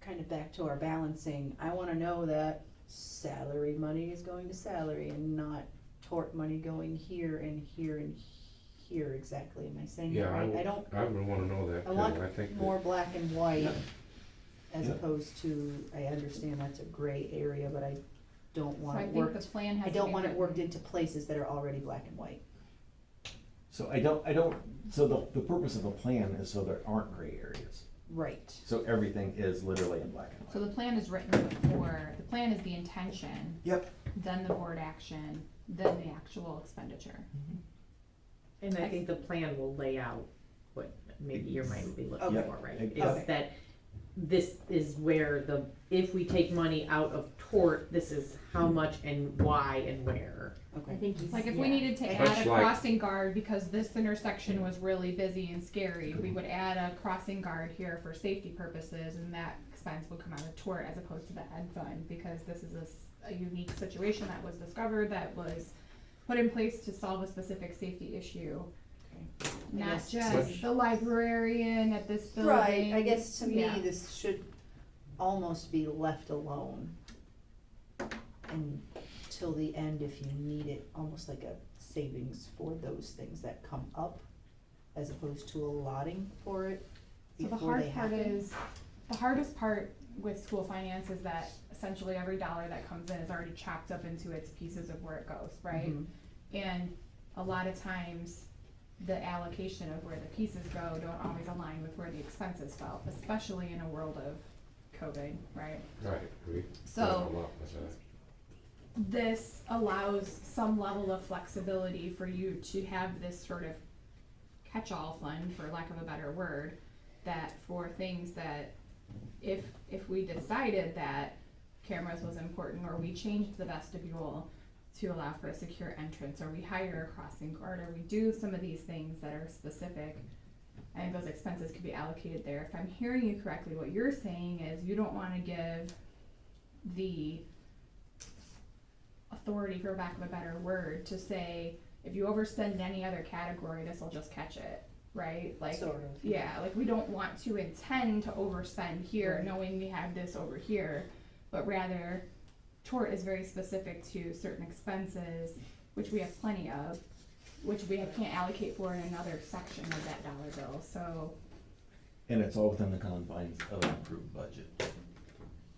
[SPEAKER 4] kind of back to our balancing, I wanna know that salary money is going to salary and not tort money going here and here and here exactly. Am I saying that
[SPEAKER 7] Yeah,
[SPEAKER 4] right?
[SPEAKER 7] I would wanna know that
[SPEAKER 4] I
[SPEAKER 7] too.
[SPEAKER 4] want
[SPEAKER 7] I think that-
[SPEAKER 4] more black and white,
[SPEAKER 6] Yep.
[SPEAKER 4] as
[SPEAKER 6] Yep.
[SPEAKER 4] opposed to, I understand that's a gray area, but I don't
[SPEAKER 1] So
[SPEAKER 4] want
[SPEAKER 1] I
[SPEAKER 4] it
[SPEAKER 1] think the
[SPEAKER 4] worked,
[SPEAKER 1] plan has
[SPEAKER 4] I
[SPEAKER 1] to
[SPEAKER 4] don't
[SPEAKER 1] be
[SPEAKER 4] want it
[SPEAKER 1] written-
[SPEAKER 4] worked into places that are already black and white.
[SPEAKER 6] So so the purpose of a plan is so there aren't gray areas.
[SPEAKER 4] Right.
[SPEAKER 6] So everything is literally in black and white.
[SPEAKER 1] So the plan is written before, the plan is the intention,
[SPEAKER 6] Yep.
[SPEAKER 1] then the board action, then the actual expenditure.
[SPEAKER 5] And I think the plan will lay out what maybe you might be looking
[SPEAKER 4] Okay.
[SPEAKER 5] for, right?
[SPEAKER 6] Okay.
[SPEAKER 5] Is that this is where if we take money out of tort, this is how much and why and where.
[SPEAKER 4] Okay.
[SPEAKER 5] I think he's.
[SPEAKER 1] Like if we needed to
[SPEAKER 7] Much
[SPEAKER 1] add a
[SPEAKER 7] like-
[SPEAKER 1] crossing guard because this intersection was really busy and scary, we would add a crossing guard here for safety purposes, and that expense would come out of tort as opposed to the ed fund, because this is a unique situation that was discovered, that was put in place to solve a specific safety issue.
[SPEAKER 4] I
[SPEAKER 1] Not
[SPEAKER 4] guess-
[SPEAKER 1] just the librarian at this building.
[SPEAKER 4] Right, I guess to me,
[SPEAKER 1] Yeah.
[SPEAKER 4] this should almost be left alone until the end if you need it, almost like a savings for those things that come up, as opposed to allotting for it.
[SPEAKER 1] So the
[SPEAKER 4] before
[SPEAKER 1] hard
[SPEAKER 4] they
[SPEAKER 1] part
[SPEAKER 4] happen?
[SPEAKER 1] is, the hardest part with school finance is that essentially every dollar that comes in is already chopped up into its pieces of where it goes, right?
[SPEAKER 4] Mhm.
[SPEAKER 1] And a lot of times, the allocation of where the pieces go don't always align with where the expenses fell, especially in a world of COVID, right?
[SPEAKER 7] Right, we
[SPEAKER 1] So-
[SPEAKER 7] done a lot with that.
[SPEAKER 1] This allows some level of flexibility for you to have this sort of catch-all fund, for lack of a better word, that for things that if we decided that cameras was important, or we changed the vestibule to allow for a secure entrance, or we hire a crossing guard, or we do some of these things that are specific, I think those expenses could be allocated there. If I'm hearing you correctly, what you're saying is you don't wanna give the authority, for lack of a better word, to say, if you overspend in any other category, this will just catch it, right? Like,
[SPEAKER 4] Sort of.
[SPEAKER 1] yeah, like we don't want to intend to overspend here,
[SPEAKER 4] Right.
[SPEAKER 1] knowing we have this over here, but rather, tort is very specific to certain expenses, which we have plenty of, which we can't allocate for in another section of that dollar bill, so.
[SPEAKER 6] And it's all within the confines of an approved budget.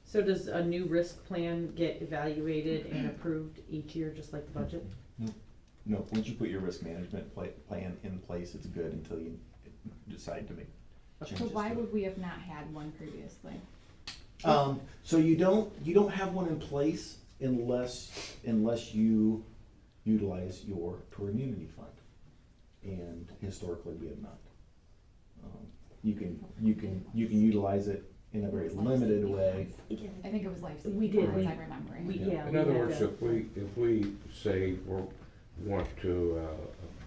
[SPEAKER 5] So does a new risk plan get evaluated and approved each year, just like the budget?
[SPEAKER 6] No, once you put your risk management plan in place, it's good until you decide to make changes.
[SPEAKER 1] So why
[SPEAKER 6] to it.
[SPEAKER 1] would we have not had one previously?
[SPEAKER 6] So you don't have one in place unless you utilize your tour immunity fund. And historically, we have not. You can utilize it in a very limited way.
[SPEAKER 1] I think it was life
[SPEAKER 5] We
[SPEAKER 1] safety,
[SPEAKER 5] did,
[SPEAKER 1] as
[SPEAKER 5] we-
[SPEAKER 1] I'm remembering.
[SPEAKER 5] Yeah.
[SPEAKER 7] In
[SPEAKER 5] we
[SPEAKER 7] other
[SPEAKER 5] had
[SPEAKER 7] words,
[SPEAKER 5] to-
[SPEAKER 7] if we say we want to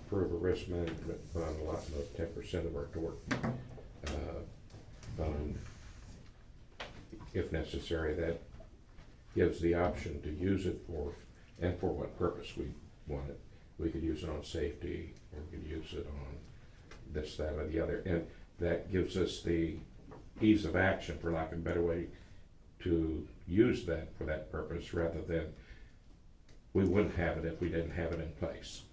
[SPEAKER 7] approve a risk management fund allotment of 10% of our tort fund, if necessary, that gives the option to use it for, and for what purpose we want it. We could use it on safety, or we could use it on this, that, or the other, and that gives us the ease of action, for lack of a better way, to use that for that purpose, rather than we wouldn't have it if we didn't have it in place.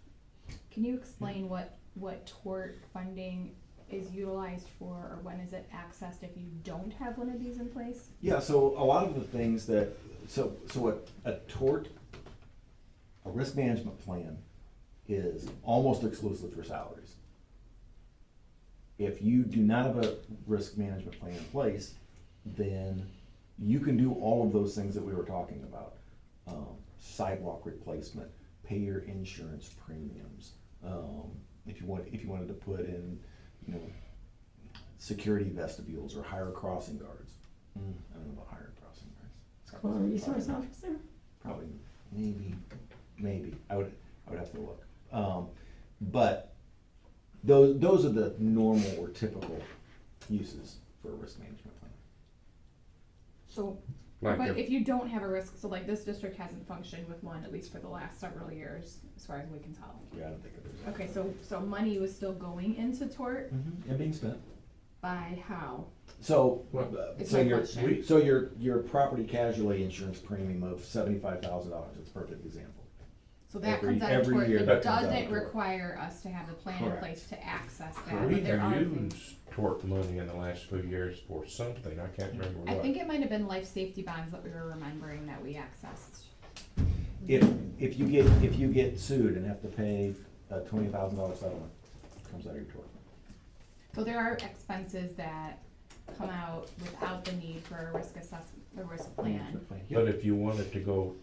[SPEAKER 1] Can you explain what tort funding is utilized for, or when is it accessed if you don't have one of these in place?
[SPEAKER 6] Yeah, so a lot of the things that, so a tort, a risk management plan is almost exclusive for salaries. If you do not have a risk management plan in place, then you can do all of those things that we were talking about. Sidewalk replacement, pay your insurance premiums. If you wanted to put in, security vestibules or hire crossing guards. I don't know about hiring crossing guards.
[SPEAKER 2] School resource officer?
[SPEAKER 6] Probably, maybe. I would have to look. But those are the normal or typical uses for a risk management plan.
[SPEAKER 1] So,
[SPEAKER 7] Like
[SPEAKER 1] but
[SPEAKER 7] if-
[SPEAKER 1] if you don't have a risk, so like this district hasn't functioned with one, at least for the last several years, as far as we can tell.
[SPEAKER 6] Yeah, I don't think there's.
[SPEAKER 1] Okay, so money was still going into tort
[SPEAKER 6] And being spent.
[SPEAKER 1] by how?
[SPEAKER 6] So,
[SPEAKER 7] Well,
[SPEAKER 1] It's
[SPEAKER 6] so
[SPEAKER 1] my
[SPEAKER 6] your,
[SPEAKER 1] question.
[SPEAKER 6] so your property casualty insurance premium of $75,000, it's a perfect example.
[SPEAKER 1] So that
[SPEAKER 6] Every-
[SPEAKER 1] comes out of
[SPEAKER 6] every
[SPEAKER 1] tort,
[SPEAKER 6] year
[SPEAKER 1] it
[SPEAKER 6] that comes out of
[SPEAKER 1] doesn't
[SPEAKER 6] tort.
[SPEAKER 1] require us to have a plan in
[SPEAKER 6] Correct.
[SPEAKER 1] place to access that,
[SPEAKER 7] We
[SPEAKER 1] but there are
[SPEAKER 7] have
[SPEAKER 1] things.
[SPEAKER 7] used tort money in the last few years for something, I can't remember what.
[SPEAKER 1] I think it might have been life safety bonds that we were remembering that we accessed.
[SPEAKER 6] If you get sued and have to pay a $20,000 settlement, it comes out of your tort.
[SPEAKER 1] So there are expenses that come out without the need for a risk assessment, a risk plan,
[SPEAKER 6] Management plan.
[SPEAKER 7] But if you wanted to go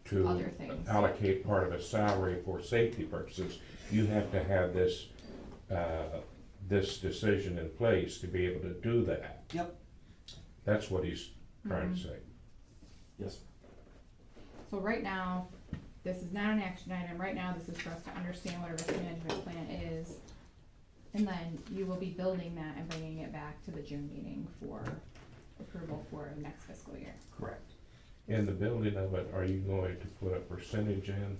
[SPEAKER 7] to
[SPEAKER 1] other things.
[SPEAKER 7] allocate part of a salary for safety purposes, you have to have this, this decision in place to be able to do that.
[SPEAKER 6] Yep.
[SPEAKER 7] That's what he's trying to
[SPEAKER 1] Mhm.
[SPEAKER 7] say.
[SPEAKER 6] Yes.
[SPEAKER 1] So right now, this is not an action item, right now, this is for us to understand what a risk management plan is. And then you will be building that and bringing it back to the June meeting for approval for next fiscal year.
[SPEAKER 6] Correct.
[SPEAKER 7] In the building of it, are you going to put a percentage in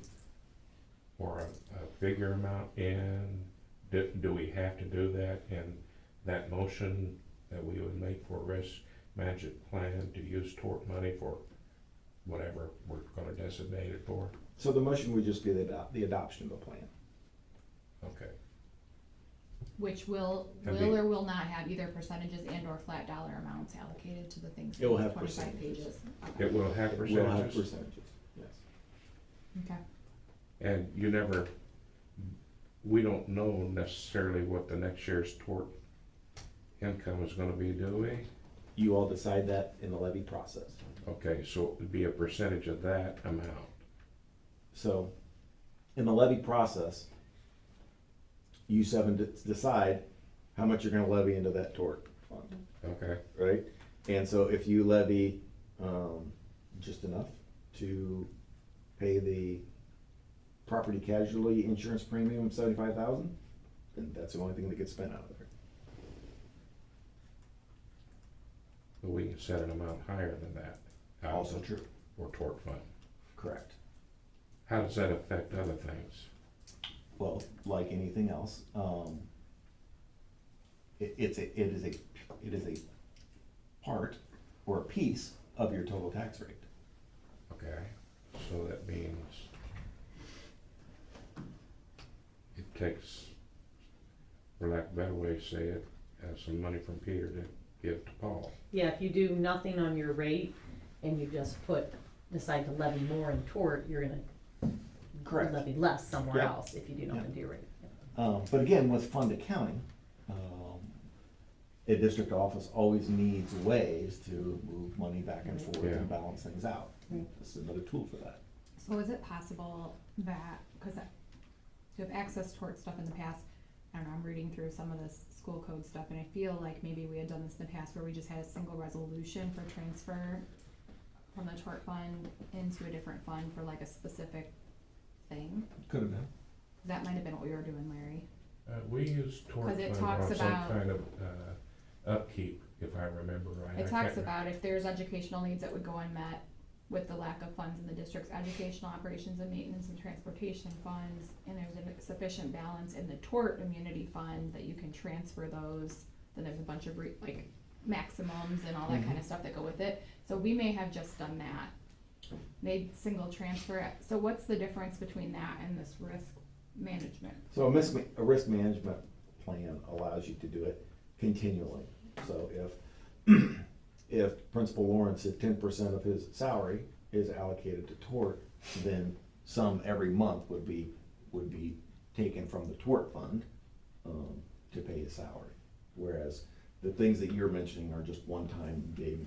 [SPEAKER 7] or a figure amount in? Do we have to do that in that motion that we would make for risk management plan to use tort money for whatever we're gonna designate it for?
[SPEAKER 6] So the motion would just be the adoption of a plan.
[SPEAKER 7] Okay.
[SPEAKER 1] which will
[SPEAKER 7] And
[SPEAKER 1] or
[SPEAKER 7] the-
[SPEAKER 1] will not have either percentages and or flat dollar amounts allocated to the things.
[SPEAKER 6] It will
[SPEAKER 1] in
[SPEAKER 6] have
[SPEAKER 1] 25
[SPEAKER 6] percentages.
[SPEAKER 1] pages. Okay.
[SPEAKER 7] It will have
[SPEAKER 6] We'll have
[SPEAKER 7] percentages,
[SPEAKER 6] percentages, yes.
[SPEAKER 1] Okay.
[SPEAKER 7] and you never, we don't know necessarily what the next year's tort income is gonna be, do we?
[SPEAKER 6] You all decide that in the levy process.
[SPEAKER 7] Okay, so it would be a percentage of that amount.
[SPEAKER 6] So, in the levy process, you seven decide how much you're gonna levy into that tort fund,
[SPEAKER 7] Okay,
[SPEAKER 6] right? And so if you levy, just enough to pay the property casualty insurance premium of 75,000, then that's the only thing that gets spent out of there.
[SPEAKER 7] but we can set an amount higher than that. out of
[SPEAKER 6] Also
[SPEAKER 7] the-
[SPEAKER 6] true.
[SPEAKER 7] Or tort fund.
[SPEAKER 6] Correct.
[SPEAKER 7] How does that affect other things?
[SPEAKER 6] Well, like anything else, it is a part or a piece of your total tax rate.
[SPEAKER 7] Okay, so that means it takes, for lack of a better way to say it, some money from Peter to give to Paul.
[SPEAKER 5] Yeah, if you do nothing on your rate and you just decide to levy more in tort, you're gonna levy less somewhere
[SPEAKER 6] Yeah.
[SPEAKER 5] else if you do nothing to your rate.
[SPEAKER 6] But again, with fund accounting, a district office always needs ways to move money back and forth
[SPEAKER 7] Yeah.
[SPEAKER 6] and balance things out. This is another tool for that.
[SPEAKER 1] So is it possible that, because to have access toward stuff in the past, I don't know, I'm reading through some of this school code stuff, and I feel like maybe we had done this in the past where we just had a single resolution for transfer from the tort fund into a different fund for like a specific thing.
[SPEAKER 6] Could have been.
[SPEAKER 1] That might have been what we were doing, Larry.
[SPEAKER 7] We use tort
[SPEAKER 1] 'Cause it
[SPEAKER 7] fund
[SPEAKER 1] talks
[SPEAKER 7] on some
[SPEAKER 1] about-
[SPEAKER 7] kind of upkeep, if I remember right.
[SPEAKER 1] It
[SPEAKER 7] I
[SPEAKER 1] talks
[SPEAKER 7] can't-
[SPEAKER 1] about if there's educational needs that would go unmet with the lack of funds in the district's educational operations and maintenance and transportation funds, and there's a sufficient balance in the tort immunity fund that you can transfer those, then there's a bunch of like maximums and all that kind of stuff that go with it. So we may have just done that, made single transfer. So what's the difference between that and this risk management?
[SPEAKER 6] So a risk management plan allows you to do it continually. So if Principal Lawrence, if 10% of his salary is allocated to tort, then some every month would be taken from the tort fund to pay his salary. Whereas the things that you're mentioning are just one-time big,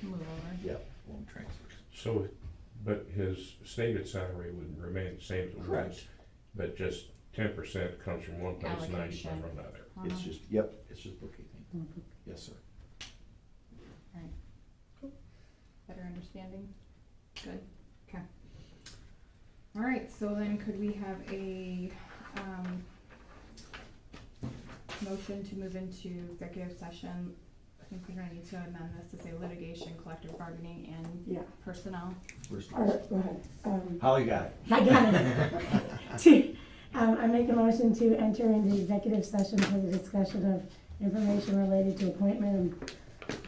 [SPEAKER 1] Move over.
[SPEAKER 6] long transfers.
[SPEAKER 7] So, but his stated salary would remain the same as it was,
[SPEAKER 6] Correct.
[SPEAKER 7] but just 10% comes from one place, 90
[SPEAKER 1] Allocation.
[SPEAKER 7] from another.
[SPEAKER 6] It's just, it's just bookkeeping. Yes, sir.
[SPEAKER 1] Better understanding? Good, okay. All right, so then could we have a, motion to move into executive session? I think we're gonna need to amend this to say litigation, collective bargaining, and
[SPEAKER 2] Yeah.
[SPEAKER 1] personnel.
[SPEAKER 6] First,
[SPEAKER 2] All right, go ahead.
[SPEAKER 6] Holly got it.
[SPEAKER 2] I got it. I make a motion to enter into executive session for the discussion of information related to appointment,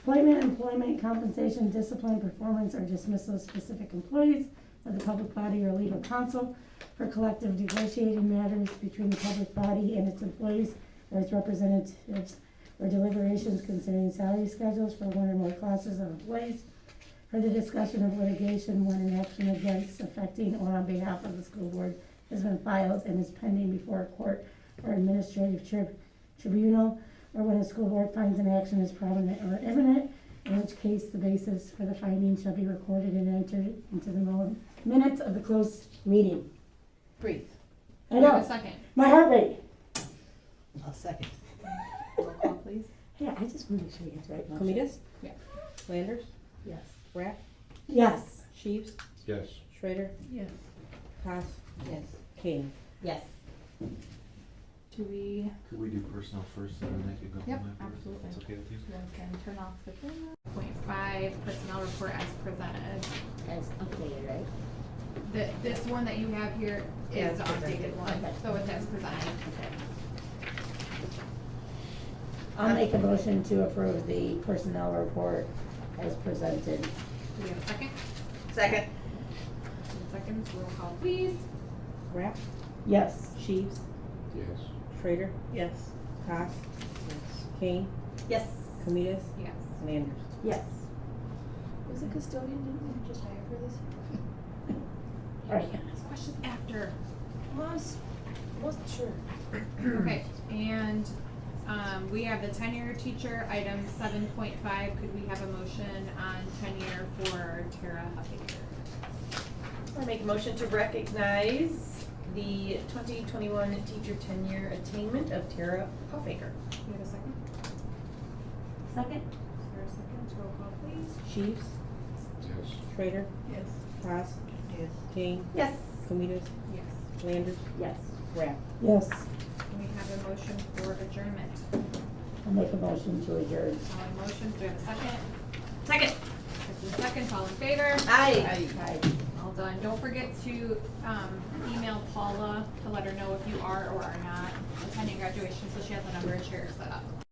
[SPEAKER 2] employment, compensation, discipline, performance, or dismissal of specific employees of the public body or legal counsel for collective negotiating matters between the public body and its employees or its representatives, or deliberations concerning salary schedules for one or more classes of employees, for the discussion of litigation when an action against, affecting, or on behalf of the school board has been filed and is pending before a court or administrative tribunal, or when a school board finds an action is prominent or imminent, in which case the basis for the finding shall be recorded and entered into the minutes of the closed meeting.
[SPEAKER 4] Breathe.
[SPEAKER 2] I
[SPEAKER 1] Do we have a
[SPEAKER 2] know,
[SPEAKER 1] second?
[SPEAKER 2] my heart rate.
[SPEAKER 4] I'll second.
[SPEAKER 1] Roll call, please.
[SPEAKER 2] Yeah, I just want to make sure you get the right motion.
[SPEAKER 3] Comitas?
[SPEAKER 1] Yes.
[SPEAKER 3] Landers?
[SPEAKER 2] Yes.
[SPEAKER 3] Rack?
[SPEAKER 2] Yes.
[SPEAKER 3] Sheaves?
[SPEAKER 7] Yes.
[SPEAKER 3] Schrader?
[SPEAKER 4] Yes.
[SPEAKER 3] Haas?
[SPEAKER 4] Yes.
[SPEAKER 3] Kane?
[SPEAKER 5] Yes.
[SPEAKER 1] Do we,
[SPEAKER 6] Could we do personnel first and then make it go
[SPEAKER 1] Yep,
[SPEAKER 6] from there?
[SPEAKER 1] absolutely.
[SPEAKER 6] That's okay with you?
[SPEAKER 1] you can turn off the camera. 0.5 personnel report as presented.
[SPEAKER 2] As updated, right?
[SPEAKER 1] This one that you have here
[SPEAKER 3] Yeah,
[SPEAKER 1] is the
[SPEAKER 3] it's presented.
[SPEAKER 1] updated one, so it's as presented.
[SPEAKER 2] I'll make a motion to approve the personnel report as presented.
[SPEAKER 1] Do we have a second?
[SPEAKER 4] Second.
[SPEAKER 1] 10 seconds, roll call please.
[SPEAKER 3] Rack?
[SPEAKER 2] Yes.
[SPEAKER 3] Sheaves?
[SPEAKER 7] Yes.
[SPEAKER 3] Schrader?
[SPEAKER 4] Yes.
[SPEAKER 3] Cost? Kane?
[SPEAKER 5] Yes.
[SPEAKER 3] Comitas?
[SPEAKER 1] Yes.
[SPEAKER 3] Landers?
[SPEAKER 2] Yes.
[SPEAKER 4] Was the custodian, didn't we just hire for this?
[SPEAKER 2] Right.
[SPEAKER 1] Ask questions after.
[SPEAKER 4] Wasn't sure.
[SPEAKER 1] Okay, and, we have the tenure teacher, item 7.5. Could we have a motion on tenure for Tara Huffaker?
[SPEAKER 5] I make a motion to recognize the 2021 teacher tenure attainment of Tara Huffaker.
[SPEAKER 1] Do you have a second?
[SPEAKER 2] Second?
[SPEAKER 1] Is there a second? Roll call, please.
[SPEAKER 3] Sheaves?
[SPEAKER 7] Yes.
[SPEAKER 3] Schrader?
[SPEAKER 4] Yes.
[SPEAKER 3] Cost?
[SPEAKER 4] Yes.
[SPEAKER 3] Kane?
[SPEAKER 5] Yes.
[SPEAKER 3] Comitas?
[SPEAKER 1] Yes.
[SPEAKER 3] Landers?
[SPEAKER 2] Yes.
[SPEAKER 3] Rapp?
[SPEAKER 2] Yes.
[SPEAKER 1] Can we have a motion for adjournment?
[SPEAKER 2] I'll make a motion to adjourn.
[SPEAKER 1] All in motion, do we have a second? Second. Kristen seconds, all in favor?
[SPEAKER 5] Aye.
[SPEAKER 2] Aye.
[SPEAKER 1] All done. Don't forget to, email Paula to let her know if you are or are not attending graduation, so she has a number and share set up.